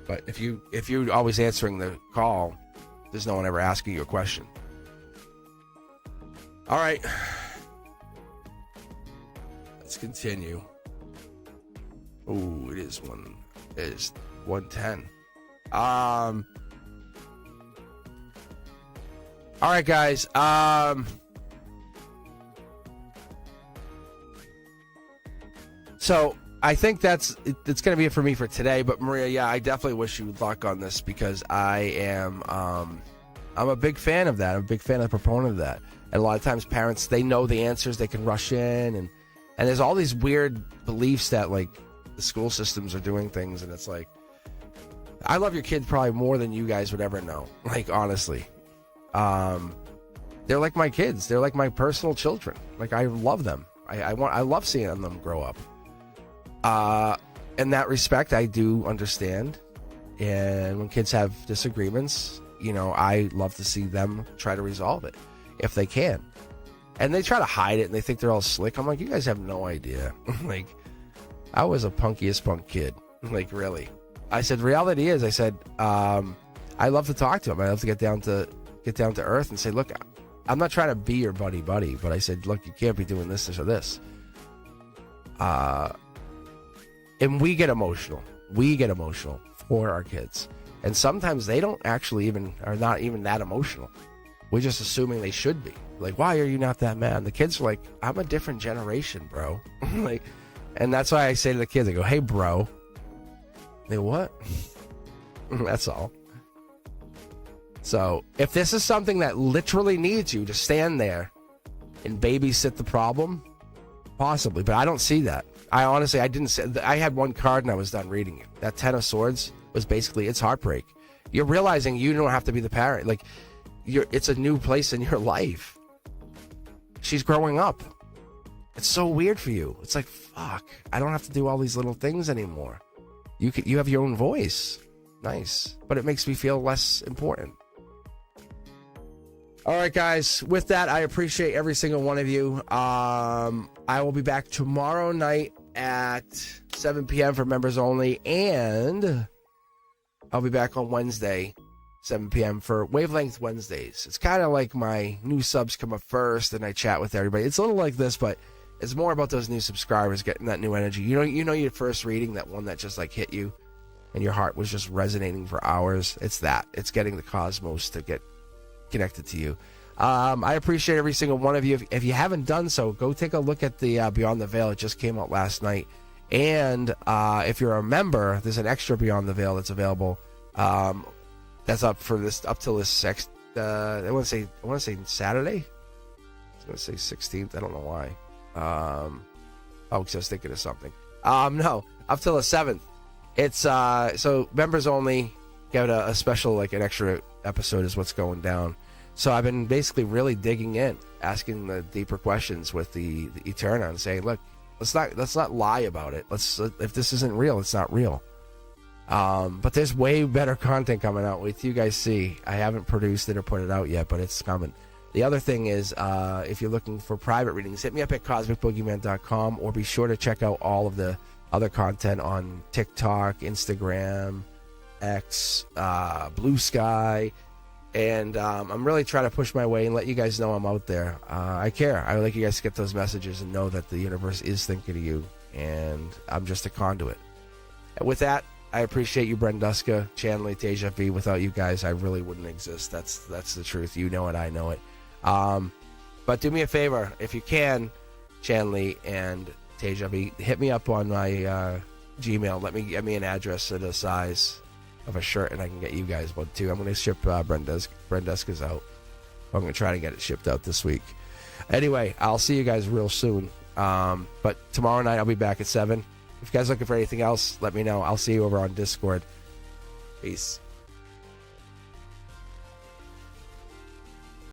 But if you're always answering the call, there's no one ever asking you a question. All right. Let's continue. Oh, it is 110. All right, guys. So I think it's going to be it for me for today. But Maria, yeah, I definitely wish you luck on this because I'm a big fan of that. I'm a big fan of the proponent of that. And a lot of times parents, they know the answers, they can rush in, and there's all these weird beliefs that like the school systems are doing things, and it's like, I love your kid probably more than you guys would ever know. Like, honestly, they're like my kids. They're like my personal children. Like, I love them. I love seeing them grow up. In that respect, I do understand. And when kids have disagreements, I love to see them try to resolve it if they can. And they try to hide it and they think they're all slick. I'm like, you guys have no idea. Like, I was a punkiest punk kid. Like, really. I said, reality is, I love to talk to him. I love to get down to earth and say, look, I'm not trying to be your buddy, but I said, look, you can't be doing this or this. And we get emotional. We get emotional for our kids. And sometimes they don't actually are not even that emotional. We're just assuming they should be. Like, why are you not that mad? And the kids are like, I'm a different generation, bro. Like, and that's why I say to the kids, I go, hey, bro. They what? That's all. So if this is something that literally needs you to stand there and babysit the problem, possibly. But I don't see that. I didn't say. I had one card and I was done reading it. That 10 of Swords was basically, it's heartbreak. You're realizing you don't have to be the parent. Like, it's a new place in your life. She's growing up. It's so weird for you. It's like, fuck, I don't have to do all these little things anymore. You have your own voice. Nice. But it makes me feel less important. All right, guys. With that, I appreciate every single one of you. I will be back tomorrow night at 7 p.m. for members only. And I'll be back on Wednesday, 7 p.m. for Wavelength Wednesdays. It's kind of like my new subs come up first and I chat with everybody. It's a little like this, but it's more about those new subscribers getting that new energy. You know your first reading, that one that just like hit you and your heart was just resonating for hours. It's that. It's getting the cosmos to get connected to you. I appreciate every single one of you. If you haven't done so, go take a look at the Beyond the Veil. It just came out last night. And if you're a member, there's an extra Beyond the Veil that's available. That's up till this I want to say Saturday. I was going to say 16th. I don't know why. Because I was thinking of something. No, up till the 7th. It's so members only get a special, like an extra episode is what's going down. So I've been basically really digging in, asking the deeper questions with the Eterna and saying, look, let's not lie about it. If this isn't real, it's not real. But there's way better content coming out. Wait till you guys see. I haven't produced it or put it out yet, but it's coming. The other thing is, if you're looking for private readings, hit me up at cosmicboogeyman.com, or be sure to check out all of the other content on TikTok, Instagram, X, Blue Sky. And I'm really trying to push my way and let you guys know I'm out there. I care. I would like you guys to get those messages and know that the universe is thinking of you, and I'm just a conduit. And with that, I appreciate you, Brenduska, Chanley, Teja V. Without you guys, I really wouldn't exist. That's the truth. You know it. I know it. But do me a favor, if you can, Chanley and Teja V, hit me up on my Gmail. Get me an address and a size of a shirt, and I can get you guys one too. I'm going to ship Brenduska's out. I'm going to try to get it shipped out this week. Anyway, I'll see you guys real soon. But tomorrow night I'll be back at 7. If you guys are looking for anything else, let me know. I'll see you over on Discord. Peace.